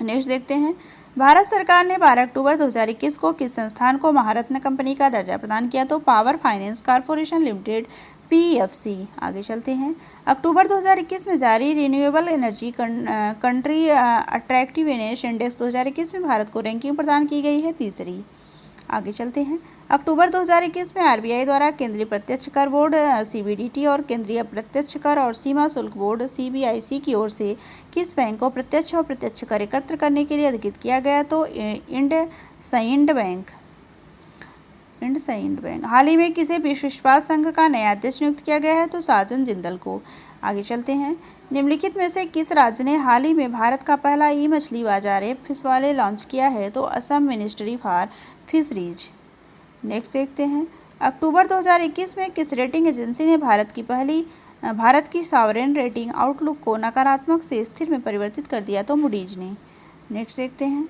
Next देखते हैं, भारत सरकार ने 12 अक्टूबर 2021 को किस संस्थान को महारत्न कंपनी का दर्जा प्रदान किया? तो power finance corporation limited PFC। आगे चलते हैं, अक्टूबर 2021 में जारी renewable energy country attractiveness index 2021 में भारत को रैंकिंग प्रदान की गई है? 3री। आगे चलते हैं, अक्टूबर 2021 में RBI द्वारा केंद्रीय प्रत्यक्ष कर बोर्ड CBDT और केंद्रीय अप्रत्यक्ष कर और सीमा शुल्क बोर्ड CBIC की ओर से किस बैंक को प्रत्यक्ष और प्रत्यक्ष कर एकत्र करने के लिए अधिकृत किया गया? तो इंडसइंड बैंक। हाल ही में किसे विश्व इस्पात संघ का नया अध्यक्ष नियुक्त किया गया है? तो साजन जिंदल को। आगे चलते हैं, निम्नलिखित में से किस राज्य ने हाल ही में भारत का पहला मछली बाजार फिशवाले लॉन्च किया है? तो Assam ministry for fisheries. Next देखते हैं, अक्टूबर 2021 में किस रेटिंग एजेंसी ने भारत की सॉवरेन रेटिंग आउटलुक को नकारात्मक से स्थिर में परिवर्तित कर दिया? तो मूडीज ने। नेक्स्ट देखते हैं,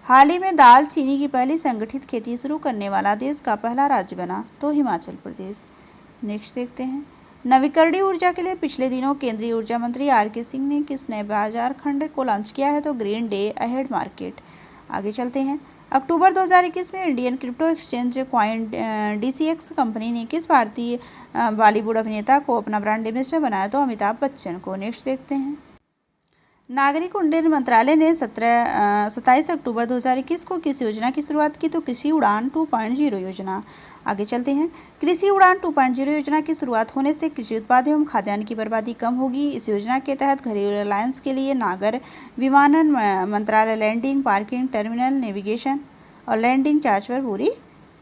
हाल ही में दाल चीनी की पहली संगठित खेती शुरू करने वाला देश का पहला राज्य बना? तो हिमाचल प्रदेश। नेक्स्ट देखते हैं, नवीकरणीय ऊर्जा के लिए पिछले दिनों केंद्रीय ऊर्जा मंत्री RK सिंह ने किस नए बाजार खंड को लॉन्च किया है? तो ग्रीन डे अहेड मार्केट। आगे चलते हैं, अक्टूबर 2021 में Indian crypto exchange coin DCX company ने किस भारतीय बॉलीवुड अभिनेता को अपना ब्रांड एम्बेसडर बनाया? तो अमिताभ बच्चन को। नेक्स्ट देखते हैं, नागरिक उड्डयन मंत्रालय ने 27 अक्टूबर 2021 को किस योजना की शुरुआत की? तो कृषि उड़ान 2.0 योजना। आगे चलते हैं। कृषि उड़ान 2.0 योजना की शुरुआत होने से कृषि उत्पाद एवं खाद्यान्न की बर्बादी कम होगी। इस योजना के तहत घरेलू एयरलाइंस के लिए नागर विमानन मंत्रालय लैंडिंग, पार्किंग, टर्मिनल, नेविगेशन और लैंडिंग चार्ज पर पूरी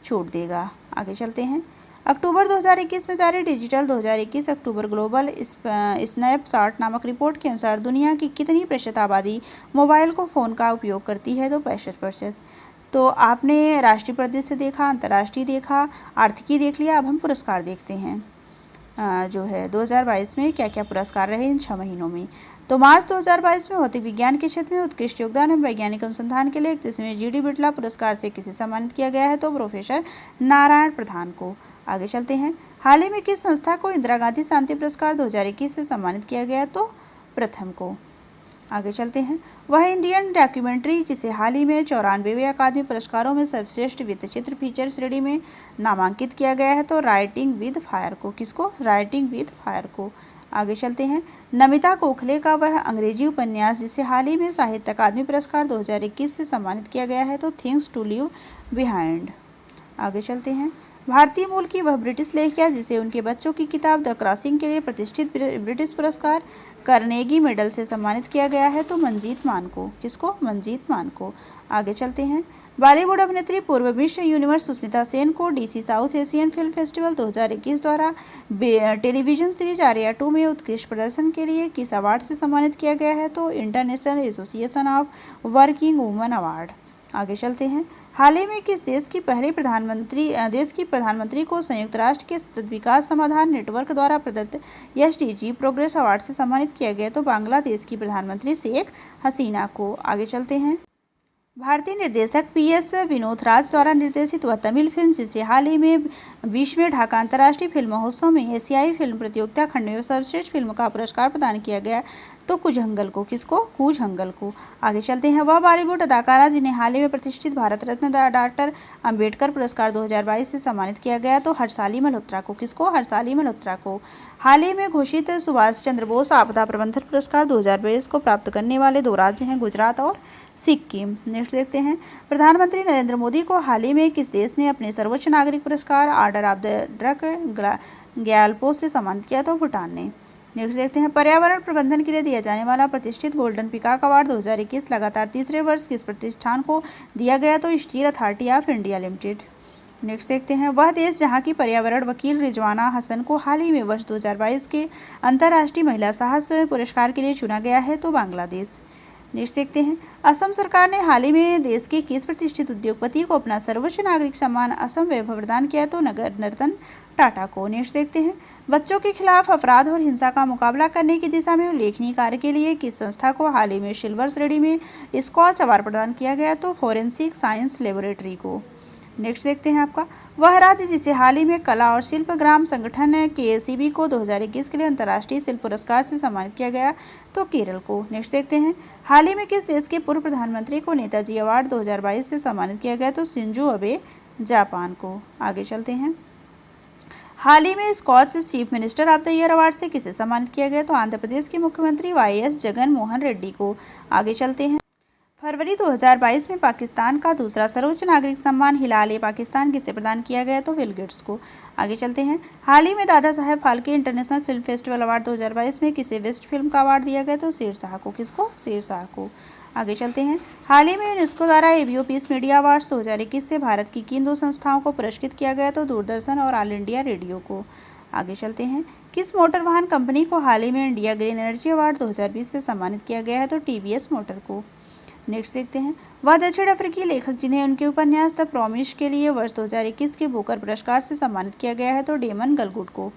छूट देगा। आगे चलते हैं। अक्टूबर 2021 में जारी डिजिटल 2021 अक्टूबर ग्लोबल स्नैपशॉट नामक रिपोर्ट के अनुसार दुनिया की कितनी प्रतिशत आबादी मोबाइल को फ़ोन का उपयोग करती है? तो 65%। तो आपने राष्ट्रीय परिदृश्य देखा, अंतर्राष्ट्रीय देखा, आर्थिकी देख लिया। अब हम पुरस्कार देखते हैं जो है 2022 में क्या क्या पुरस्कार रहे इन 6 महीनों में। तो मार्च 2022 में भौतिक विज्ञान के क्षेत्र में उत्कृष्ट योगदान एवं वैज्ञानिक अनुसंधान के लिए 31वें GD बिड़ला पुरस्कार से किसे सम्मानित किया गया है? तो प्रोफेसर नारायण प्रधान को। आगे चलते हैं। हाल ही में किस संस्था को इंदिरा गांधी शांति पुरस्कार 2021 से सम्मानित किया गया? तो प्रथम को। आगे चलते हैं। वह इंडियन डॉक्यूमेंट्री जिसे हाल ही में 94वें अकादमी पुरस्कारों में सर्वश्रेष्ठ वृत्तचित्र फीचर श्रेणी में नामांकित किया गया है? तो राइटिंग विद फायर को। किसको? राइटिंग विद फायर को। आगे चलते हैं। नमिता गोखले का वह अंग्रेजी उपन्यास जिसे हाल ही में साहित्य अकादमी पुरस्कार 2021 से सम्मानित किया गया है? तो थिंग्स टू लीव बिहाइंड। आगे चलते हैं। भारतीय मूल की वह ब्रिटिश लेखिका जिसे उनके बच्चों की किताब द क्रॉसिंग के लिए प्रतिष्ठित ब्रिटिश पुरस्कार कार्नेगी मेडल से सम्मानित किया गया है? तो मंजीत मान को। किसको? मंजीत मान को। आगे चलते हैं। बॉलीवुड अभिनेत्री पूर्व मिस यूनिवर्स सुष्मिता सेन को DC south Asian film festival 2021 द्वारा टेलीविजन सीरीज आर्या 2 में उत्कृष्ट प्रदर्शन के लिए किस अवार्ड से सम्मानित किया गया है? तो international association of working women award. आगे चलते हैं। हाल ही में किस देश की प्रधानमंत्री को संयुक्त राष्ट्र के सतत विकास समाधान नेटवर्क द्वारा प्रदत्त SDG प्रोग्रेस अवार्ड से सम्मानित किया गया? तो बांग्लादेश की प्रधानमंत्री शेख हसीना को। आगे चलते हैं। भारतीय निर्देशक PS विनोद राज द्वारा निर्देशित वह तमिल फिल्म जिसे हाल ही में 20वें ढाका अंतर्राष्ट्रीय फिल्म महोत्सव में एशियाई फिल्म प्रतियोगिता खंड में सर्वश्रेष्ठ फिल्म का पुरस्कार प्रदान किया गया? तो कुजंगल को। किसको? कुजंगल को। आगे चलते हैं। वह बॉलीवुड अदाकारा जिन्हें हाल ही में प्रतिष्ठित भारत रत्न डॉक्टर अंबेडकर पुरस्कार 2022 से सम्मानित किया गया? तो हर्षाली मल्होत्रा को। किसको? हर्षाली मल्होत्रा को। हाल ही में घोषित सुभाष चंद्र बोस आपदा प्रबंधन पुरस्कार 2022 को प्राप्त करने वाले 2 राज्य हैं गुजरात और सिक्किम। नेक्स्ट देखते हैं। प्रधानमंत्री नरेंद्र मोदी को हाल ही में किस देश ने अपने सर्वोच्च नागरिक पुरस्कार order of the drug Gyalpo से सम्मानित किया? तो भूटान ने। नेक्स्ट देखते हैं। पर्यावरण प्रबंधन के लिए दिया जाने वाला प्रतिष्ठित गोल्डन पीकॉक अवार्ड 2021 लगातार तीसरे वर्ष किस प्रतिष्ठान को दिया गया? तो steel authority of India limited. Next देखते हैं। वह देश जहां की पर्यावरण वकील रिजवाना हसन को हाल ही में वर्ष 2022 के अंतर्राष्ट्रीय महिला साहस पुरस्कार के लिए चुना गया है? तो बांग्लादेश। नेक्स्ट देखते हैं। असम सरकार ने हाल ही में देश के किस प्रतिष्ठित उद्योगपति को अपना सर्वोच्च नागरिक सम्मान असम वैभव प्रदान किया? तो नगर रतन टाटा को। नेक्स्ट देखते हैं। बच्चों के खिलाफ अपराध और हिंसा का मुकाबला करने की दिशा में उल्लेखनीय कार्य के लिए किस संस्था को हाल ही में सिल्वर श्रेणी में स्कॉच अवार्ड प्रदान किया गया? तो फॉरेंसिक साइंस लेबोरेटरी को। नेक्स्ट देखते हैं आपका। वह राज्य जिसे हाल ही में कला और शिल्प ग्राम संगठन KSEB को 2021 के लिए अंतर्राष्ट्रीय शिल्प पुरस्कार से सम्मानित किया गया? तो केरल को। नेक्स्ट देखते हैं। हाल ही में किस देश के पूर्व प्रधानमंत्री को नेताजी अवार्ड 2022 से सम्मानित किया गया? तो शिंजो अबे जापान को। आगे चलते हैं। हाल ही में Skoch chief minister of the year award से किसे सम्मानित किया गया? तो आंध्र प्रदेश के मुख्यमंत्री YS जगन मोहन रेड्डी को। आगे चलते हैं। फरवरी 2022 में पाकिस्तान का दूसरा सर्वोच्च नागरिक सम्मान हिलाल-ए-पाकिस्तान किसे प्रदान किया गया? तो बिल गेट्स को। आगे चलते हैं। हाल ही में Dada Saheb Phalke international film festival award 2022 में किसे बेस्ट फिल्म का अवार्ड दिया गया? तो शेरशाह को। किसको? शेरशाह को। आगे चलते हैं। हाल ही में यूनेस्को द्वारा ABO पीस मीडिया अवार्ड्स 2021 से भारत की किन 2 संस्थाओं को पुरस्कृत किया गया? तो दूरदर्शन और ऑल इंडिया रेडियो को। आगे चलते हैं। किस मोटर वाहन कंपनी को हाल ही में इंडिया ग्रीन एनर्जी अवार्ड 2020 से सम्मानित किया गया है? तो TVS मोटर को। नेक्स्ट देखते हैं। वह दक्षिण अफ्रीकी लेखक जिन्हें उनके उपन्यास द प्रॉमिस के लिए वर्ष 2021 के बुकर पुरस्कार से सम्मानित किया गया है? तो डेमन गलगुड को।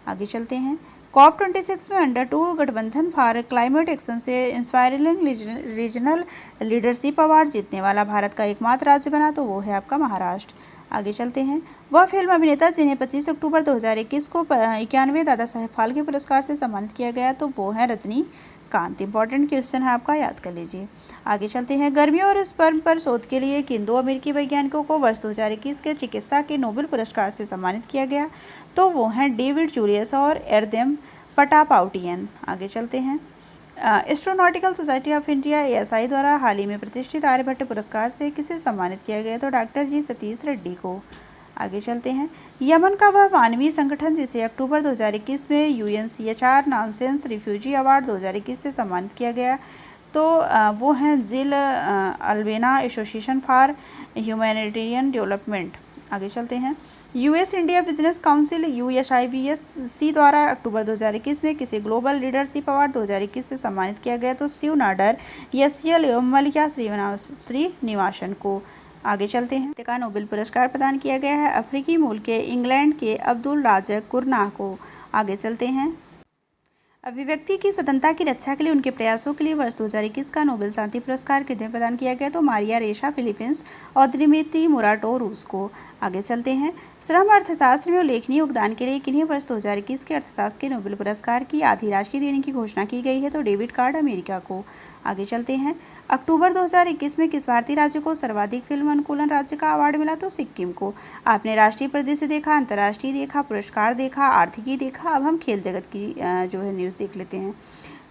आगे चलते हैं। COP26 में अंडर-2 गठबंधन फॉर क्लाइमेट एक्शन से इंस्पायरिंग रीजनल लीडरशिप अवार्ड जीतने वाला भारत का एकमात्र राज्य बना? तो वो है आपका महाराष्ट्र। आगे चलते हैं। वह फिल्म अभिनेता जिन्हें 25 अक्टूबर 2021 को 91वें दादा साहेब फाल्के पुरस्कार से सम्मानित किया गया? तो वो है रजनीकांत। इंपॉर्टेंट क्वेश्चन है आपका, याद कर लीजिए। आगे चलते हैं। गर्मियों और स्पर्म पर शोध के लिए किन 2 अमेरिकी वैज्ञानिकों को वर्ष 2021 के चिकित्सा के नोबेल पुरस्कार से सम्मानित किया गया? तो वो हैं डेविड जूलियस और एरदेम पटापाउटियन। आगे चलते हैं। Astronautical society of India ASI द्वारा हाल ही में प्रतिष्ठित आर्यभट्ट पुरस्कार से किसे सम्मानित किया गया? तो डॉक्टर जी सतीश रेड्डी को। आगे चलते हैं। यमन का वह मानवीय संगठन जिसे अक्टूबर 2021 में UNCHR नॉनसेंस रिफ्यूजी अवार्ड 2021 से सम्मानित किया गया, तो वो हैं जिल अल्बेना एसोसिएशन फॉर ह्यूमैनिटेरियन डेवलपमेंट। आगे चलते हैं। US India business council USIBSC द्वारा अक्टूबर 2021 में किसे ग्लोबल लीडरशिप अवार्ड 2021 से सम्मानित किया गया? तो शिव नाडर, YSL एवं मलिका श्रीनिवासन को। आगे चलते हैं। का नोबेल पुरस्कार प्रदान किया गया है अफ्रीकी मूल के इंग्लैंड के अब्दुल राज़क कुरनाह को। आगे चलते हैं। अभिव्यक्ति की स्वतंत्रता की रक्षा के लिए उनके प्रयासों के लिए वर्ष 2021 का नोबेल शांति पुरस्कार किन्हें प्रदान किया गया? तो मारिया रेशा फिलीपींस और दिमित्री मुराटो रूस को। आगे चलते हैं। श्रम अर्थशास्त्र में उल्लेखनीय योगदान के लिए किन्हें वर्ष 2021 के अर्थशास्त्र के नोबेल पुरस्कार की आधी राशि देने की घोषणा की गई है? तो डेविड कार्ड अमेरिका को। आगे चलते हैं। अक्टूबर 2021 में किस भारतीय राज्य को सर्वाधिक फिल्म अनुकूलन राज्य का अवार्ड मिला? तो सिक्किम को। आपने राष्ट्रीय परिदृश्य देखा, अंतर्राष्ट्रीय देखा, पुरस्कार देखा, आर्थिकी देखा, अब हम खेल जगत की जो है न्यूज़ देख लेते हैं।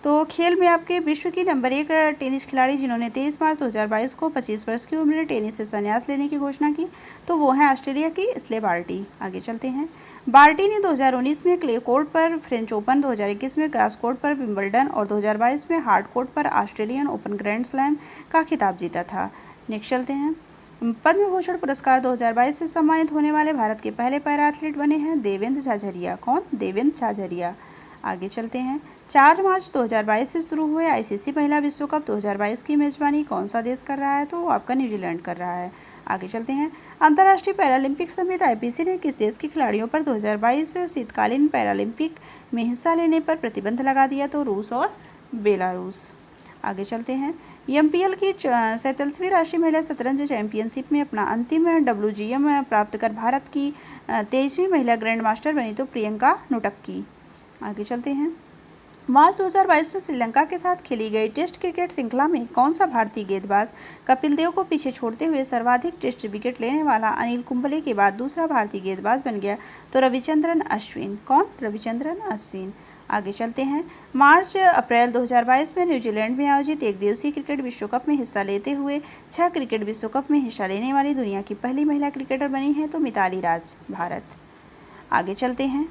तो खेल में आपके विश्व की नंबर 1 टेनिस खिलाड़ी जिन्होंने 23 मार्च 2022 को 25 वर्ष की उम्र में टेनिस से संन्यास लेने की घोषणा की, तो वो हैं ऑस्ट्रेलिया की एशले बार्टी। आगे चलते हैं। बार्टी ने 2019 में क्ले कोर्ट पर फ्रेंच ओपन, 2021 में ग्रास कोर्ट पर विंबलडन और 2022 में हार्ड कोर्ट पर ऑस्ट्रेलियन ओपन ग्रैंड स्लैम का खिताब जीता था। नेक्स्ट चलते हैं। पद्म भूषण पुरस्कार 2022 से सम्मानित होने वाले भारत के पहले पैरा एथलीट बने हैं देवेंद्र झाझरिया। कौन? देवेंद्र झाझरिया। आगे चलते हैं। 4 मार्च 2022 से शुरू हुए ICC महिला विश्व कप 2022 की मेजबानी कौन सा देश कर रहा है? तो आपका न्यूजीलैंड कर रहा है। आगे चलते हैं। अंतर्राष्ट्रीय पैरालंपिक समिति IPC ने किस देश के खिलाड़ियों पर 2022 शीतकालीन पैरालंपिक में हिस्सा लेने पर प्रतिबंध लगा दिया? तो रूस और बेलारूस। आगे चलते हैं। MPL की 47वीं राष्ट्रीय महिला शतरंज चैंपियनशिप में अपना अंतिम WGM प्राप्त कर भारत की 23वीं महिला ग्रैंड मास्टर बनी, तो प्रियंका नुटक्की। आगे चलते हैं। मार्च 2022 में श्रीलंका के साथ खेली गई टेस्ट क्रिकेट श्रृंखला में कौन सा भारतीय गेंदबाज कपिल देव को पीछे छोड़ते हुए सर्वाधिक टेस्ट विकेट लेने वाला अनिल कुंबले के बाद दूसरा भारतीय गेंदबाज बन गया? तो रविचंद्रन अश्विन। कौन? रविचंद्रन अश्विन। आगे चलते हैं। मार्च अप्रैल 2022 में न्यूजीलैंड में आयोजित एक दिवसीय क्रिकेट विश्व कप में हिस्सा लेते हुए 6 क्रिकेट विश्व कप में हिस्सा लेने वाली दुनिया की पहली महिला क्रिकेटर बनी है, तो मिताली राज, भारत। आगे चलते हैं।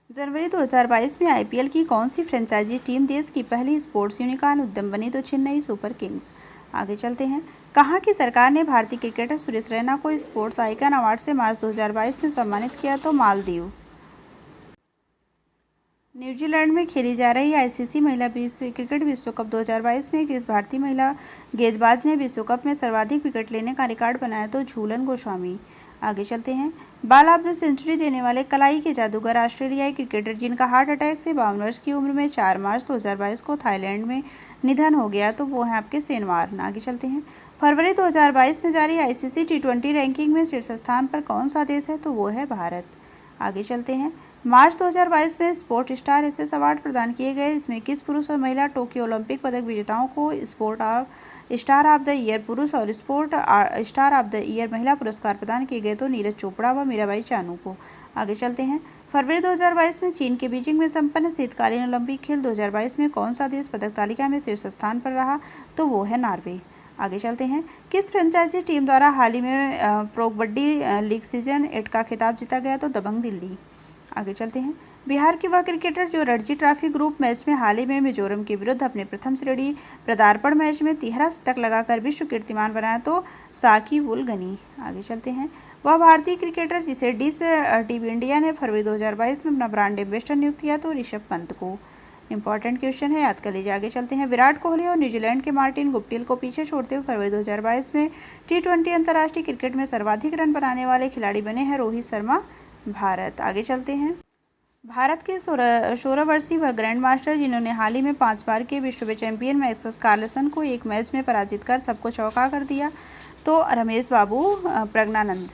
जनवरी 2022 में IPL की कौन सी फ्रेंचाइजी टीम देश की पहली स्पोर्ट्स यूनिकॉर्न उद्यम बनी? तो चेन्नई सुपर किंग्स। आगे चलते हैं। कहाँ की सरकार ने भारतीय क्रिकेटर सुरेश रैना को स्पोर्ट्स आइकन अवार्ड से मार्च 2022 में सम्मानित किया? तो मालदीव। न्यूजीलैंड में खेली जा रही ICC महिला क्रिकेट विश्व कप 2022 में किस भारतीय महिला गेंदबाज ने विश्व कप में सर्वाधिक विकेट लेने का रिकॉर्ड बनाया? तो झूलन गोस्वामी। आगे चलते हैं। बॉल ऑफ द सेंचुरी देने वाले कलाई के जादूगर ऑस्ट्रेलियाई क्रिकेटर जिनका हार्ट अटैक से 52 वर्ष की उम्र में 4 मार्च 2022 को थाईलैंड में निधन हो गया, तो वो हैं आपके शेन वार्न। आगे चलते हैं। फरवरी 2022 में जारी ICC T20 रैंकिंग में शीर्ष स्थान पर कौन सा देश है? तो वो है भारत। आगे चलते हैं। मार्च 2022 में स्पोर्ट स्टार SS अवार्ड प्रदान किए गए, इसमें किस पुरुष और महिला टोक्यो ओलंपिक पदक विजेताओं को स्टार ऑफ द ईयर पुरुष और sport star of the year महिला पुरस्कार प्रदान किए गए? तो नीरज चोपड़ा व मीराबाई चानू को। आगे चलते हैं। फरवरी 2022 में चीन के बीजिंग में संपन्न शीतकालीन ओलंपिक खेल 2022 में कौन सा देश पदक तालिका में शीर्ष स्थान पर रहा? तो वो है नॉर्वे। आगे चलते हैं। किस फ्रेंचाइजी टीम द्वारा हाल ही में प्रो कबड्डी लीग सीजन 8 का खिताब जीता गया? तो दबंग दिल्ली। आगे चलते हैं। बिहार के वह क्रिकेटर जो रणजी ट्रॉफी ग्रुप मैच में हाल ही में मिजोरम के विरुद्ध अपने प्रथम श्रेणी पदार्पण मैच में 13 शतक लगाकर विश्व कीर्तिमान बनाया? तो साकिब उल गनी। आगे चलते हैं। वह भारतीय क्रिकेटर जिसे डिश टीवी इंडिया ने फरवरी 2022 में अपना ब्रांड एम्बेसडर नियुक्त किया? तो ऋषभ पंत को। इंपॉर्टेंट क्वेश्चन है, याद कर लीजिए। आगे चलते हैं। विराट कोहली और न्यूजीलैंड के मार्टिन गुप्टिल को पीछे छोड़ते हुए फरवरी 2022 में T20 अंतर्राष्ट्रीय क्रिकेट में सर्वाधिक रन बनाने वाले खिलाड़ी बने हैं रोहित शर्मा, भारत। आगे चलते हैं। भारत के 16 वर्षीय वह ग्रैंड मास्टर जिन्होंने हाल ही में 5 बार के विश्व चैंपियन मैग्नस कार्लसन को एक मैच में पराजित कर सबको चौंका कर दिया, तो रमेश बाबू प्रज्ञानंद।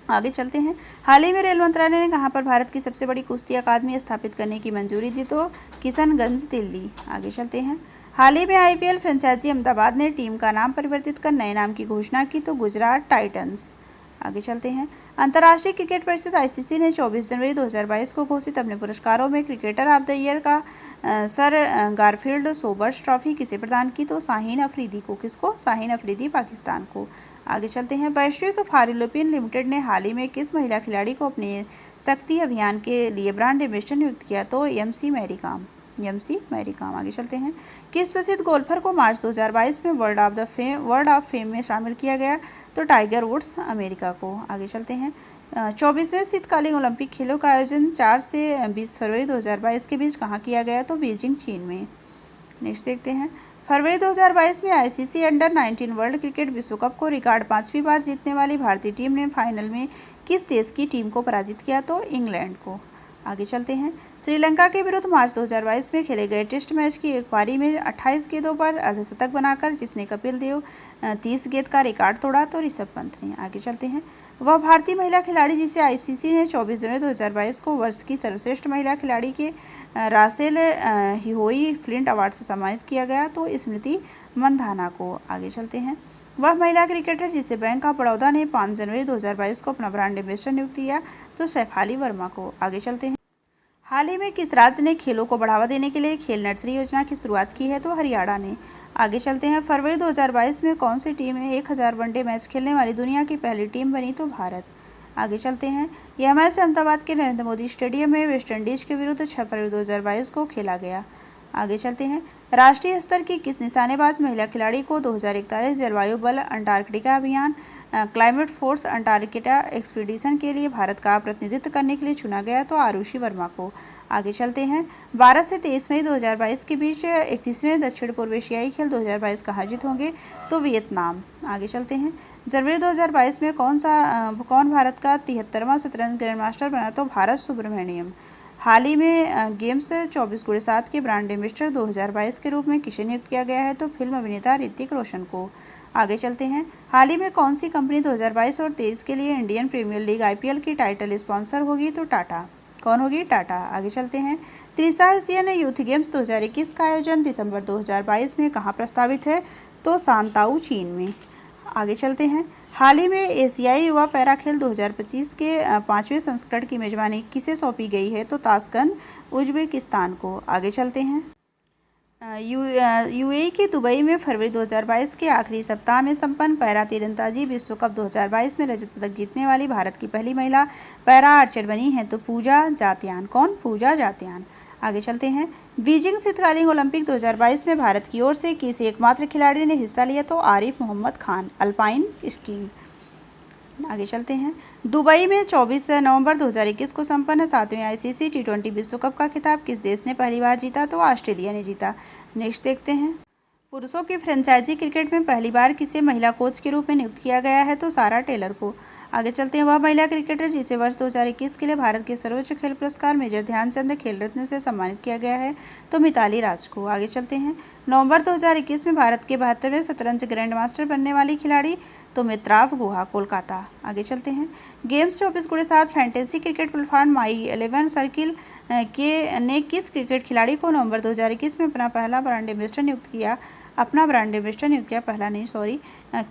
आगे चलते हैं। हाल ही में रेल मंत्रालय ने कहां पर भारत की सबसे बड़ी कुश्ती अकादमी स्थापित करने की मंजूरी दी? तो किशनगंज, दिल्ली। आगे चलते हैं। हाल ही में IPL फ्रेंचाइजी अहमदाबाद ने टीम का नाम परिवर्तित कर नए नाम की घोषणा की? तो गुजरात टाइटंस। आगे चलते हैं। अंतर्राष्ट्रीय क्रिकेट परिषद आईसीसी ने 24 जनवरी 2022 को घोषित अपने पुरस्कारों में क्रिकेटर ऑफ द ईयर का सर गारफील्ड सोबर्स ट्रॉफी किसे प्रदान की? तो शाहीन अफरीदी को। किसको? शाहीन अफरीदी, पाकिस्तान को। आगे चलते हैं। वैश्विक फार्लोपियन लिमिटेड ने हाल ही में किस महिला खिलाड़ी को अपने शक्ति अभियान के लिए ब्रांड एम्बेसडर नियुक्त किया? तो एमसी मैरीकॉम। आगे चलते हैं। किस प्रसिद्ध गोल्फर को मार्च 2022 में वर्ल्ड ऑफ फेम में शामिल किया गया? तो टाइगर वुड्स, अमेरिका को। आगे चलते हैं। 24वें शीतकालीन ओलंपिक खेलों का आयोजन 4 से 20 फरवरी 2022 के बीच कहाँ किया गया? तो बीजिंग, चीन में। नेक्स्ट देखते हैं। फरवरी 2022 में आईसीसी अंडर-19 वर्ल्ड क्रिकेट विश्व कप को रिकॉर्ड 5वीं बार जीतने वाली भारतीय टीम ने फाइनल में किस देश की टीम को पराजित किया? तो इंग्लैंड को। आगे चलते हैं। श्रीलंका के विरुद्ध मार्च 2022 में खेले गए टेस्ट मैच की एक पारी में 28 गेंदों पर अर्धशतक बनाकर जिसने कपिल देव 30 गेंद का रिकॉर्ड तोड़ा? तो ऋषभ पंत ने। आगे चलते हैं। वह भारतीय महिला खिलाड़ी जिसे आईसीसी ने 24 जनवरी 2022 को वर्ष की सर्वश्रेष्ठ महिला खिलाड़ी के रासेल हिहोई फ्लिंट अवार्ड से सम्मानित किया गया? तो स्मृति मंधाना को। आगे चलते हैं। वह महिला क्रिकेटर जिसे बैंक ऑफ बड़ौदा ने 5 जनवरी 2022 को अपना ब्रांड एम्बेसडर नियुक्त किया? तो शेफाली वर्मा को। आगे चलते हैं। हाल ही में किस राज्य ने खेलों को बढ़ावा देने के लिए खेल नर्सरी योजना की शुरुआत की है? तो हरियाणा ने। आगे चलते हैं। फरवरी 2022 में कौन सी टीम 1000 वनडे मैच खेलने वाली दुनिया की पहली टीम बनी? तो भारत। आगे चलते हैं। यह मैच अहमदाबाद के नरेंद्र मोदी स्टेडियम में वेस्टइंडीज के विरुद्ध 6 फरवरी 2022 को खेला गया। आगे चलते हैं। राष्ट्रीय स्तर की किस निशानेबाज महिला खिलाड़ी को 2041 जलवायु बल अंटार्कटिका अभियान क्लाइमेट फोर्स अंटार्कटिका एक्सपीडिशन के लिए भारत का प्रतिनिधित्व करने के लिए चुना गया? तो आरुषि वर्मा को। आगे चलते हैं। 12 से 23 मई 2022 के बीच 31वें दक्षिण पूर्व एशियाई खेल 2022 कहाँ आयोजित होंगे? तो वियतनाम। आगे चलते हैं। जनवरी 2022 में कौन भारत का 73वां शतरंज ग्रैंड मास्टर बना? तो भारत सुब्रमण्यम। हाल ही में गेम्स 24x7 के ब्रांड एम्बेसडर 2022 के रूप में किसे नियुक्त किया गया है? तो फिल्म अभिनेता ऋतिक रोशन को। आगे चलते हैं। हाल ही में कौन सी कंपनी 2022 और 23 के लिए इंडियन प्रीमियर लीग आईपीएल की टाइटल स्पॉन्सर होगी? तो टाटा। कौन होगी? टाटा। आगे चलते हैं। त्रिशा एशियन यूथ गेम्स 2021 का आयोजन दिसंबर 2022 में कहाँ प्रस्तावित है? तो सांताऊ, चीन में। आगे चलते हैं। हाल ही में एशियाई युवा पैरा खेल 2025 के 5वें संस्करण की मेजबानी किसे सौंपी गई है? तो ताशकंद, उज्बेकिस्तान को। आगे चलते हैं। यूएई के दुबई में फरवरी 2022 के आखिरी सप्ताह में संपन्न पैरा तीरंदाजी विश्व कप 2022 में रजत पदक जीतने वाली भारत की पहली महिला पैरा आर्चर बनी है? तो पूजा जात्यान। कौन? पूजा जात्यान। आगे चलते हैं। बीजिंग शीतकालीन ओलंपिक 2022 में भारत की ओर से किस एकमात्र खिलाड़ी ने हिस्सा लिया? तो आरिफ मोहम्मद खान, अल्पाइन स्कीइंग। आगे चलते हैं। दुबई में 24 नवंबर 2021 को संपन्न 7वें आईसीसी टी20 विश्व कप का खिताब किस देश ने पहली बार जीता? तो ऑस्ट्रेलिया ने जीता। नेक्स्ट देखते हैं। पुरुषों की फ्रेंचाइजी क्रिकेट में पहली बार किसे महिला कोच के रूप में नियुक्त किया गया है? तो सारा टेलर को। आगे चलते हैं। वह महिला क्रिकेटर जिसे वर्ष 2021 के लिए भारत के सर्वोच्च खेल पुरस्कार मेजर ध्यानचंद खेल रत्न से सम्मानित किया गया है? तो मिताली राज को। आगे चलते हैं। नवंबर 2021 में भारत के 72वें शतरंज ग्रैंड मास्टर बनने वाली खिलाड़ी? तो मित्राव गुहा, कोलकाता। आगे चलते हैं। Games 24x7 fantasy cricket platform my 11 circle ने किस क्रिकेट खिलाड़ी को नवंबर 2021 में अपना ब्रांड एम्बेसडर नियुक्त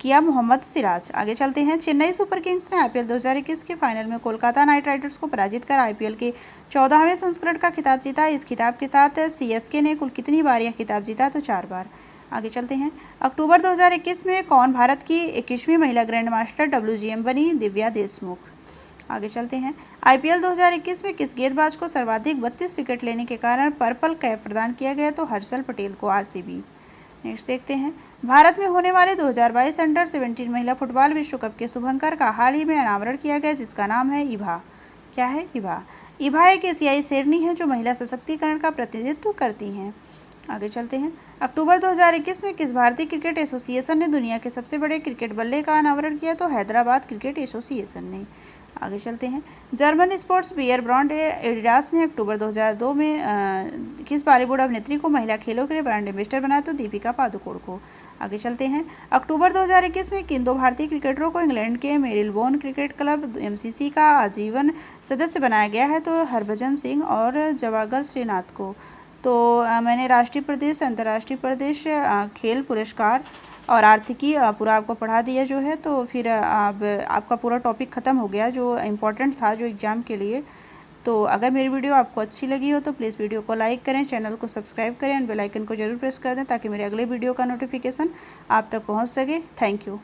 किया? मोहम्मद सिराज। आगे चलते हैं। चेन्नई सुपर किंग्स ने आईपीएल 2021 के फाइनल में कोलकाता नाइट राइडर्स को पराजित कर आईपीएल के 14वें संस्करण का खिताब जीता। इस खिताब के साथ सीएसके ने कुल कितनी बार यह खिताब जीता? तो 4 बार। आगे चलते हैं। अक्टूबर 2021 में कौन भारत की 21वीं महिला ग्रैंड मास्टर WGM बनी? दिव्या देशमुख। आगे चलते हैं। आईपीएल 2021 में किस गेंदबाज को सर्वाधिक 32 विकेट लेने के कारण पर्पल कैप प्रदान किया गया? तो हर्षल पटेल को, आरसीबी। नेक्स्ट देखते हैं। भारत में होने वाले 2022 अंडर-17 महिला फुटबॉल विश्व कप के शुभंकर का हाल ही में अनावरण किया गया जिसका नाम है इभा। क्या है? इभा। इभा एक एशियाई शेरनी है जो महिला सशक्तिकरण का प्रतिनिधित्व करती हैं। आगे चलते हैं। अक्टूबर 2021 में किस भारतीय क्रिकेट एसोसिएशन ने दुनिया के सबसे बड़े क्रिकेट बल्ले का अनावरण किया? तो हैदराबाद क्रिकेट एसोसिएशन ने। आगे चलते हैं। German sports wear brand Adidas ने अक्टूबर 2002 में किस बॉलीवुड अभिनेत्री को महिला खेलों के लिए ब्रांड एम्बेसडर बनाया? तो दीपिका पादुकोण को। आगे चलते हैं। अक्टूबर 2021 में किन 2 भारतीय क्रिकेटरों को इंग्लैंड के मेरिलबोर्न क्रिकेट क्लब MCC का आजीवन सदस्य बनाया गया है? तो हरभजन सिंह और जवागल श्रीनाथ को। तो मैंने राष्ट्रीय प्रदेश, अंतर्राष्ट्रीय प्रदेश खेल पुरस्कार और आर्थिकी पूरा आपको पढ़ा दिया जो है, तो फिर अब आपका पूरा टॉपिक ख़त्म हो गया जो इम्पोर्टेंट था जो एग्ज़ाम के लिए। तो अगर मेरी वीडियो आपको अच्छी लगी हो तो प्लीज़ वीडियो को लाइक करें, चैनल को सब्सक्राइब करें और बेल आइकन को ज़रूर प्रेस कर दें ताकि मेरे अगले वीडियो का नोटिफिकेशन आप तक पहुंच सके। Thank you.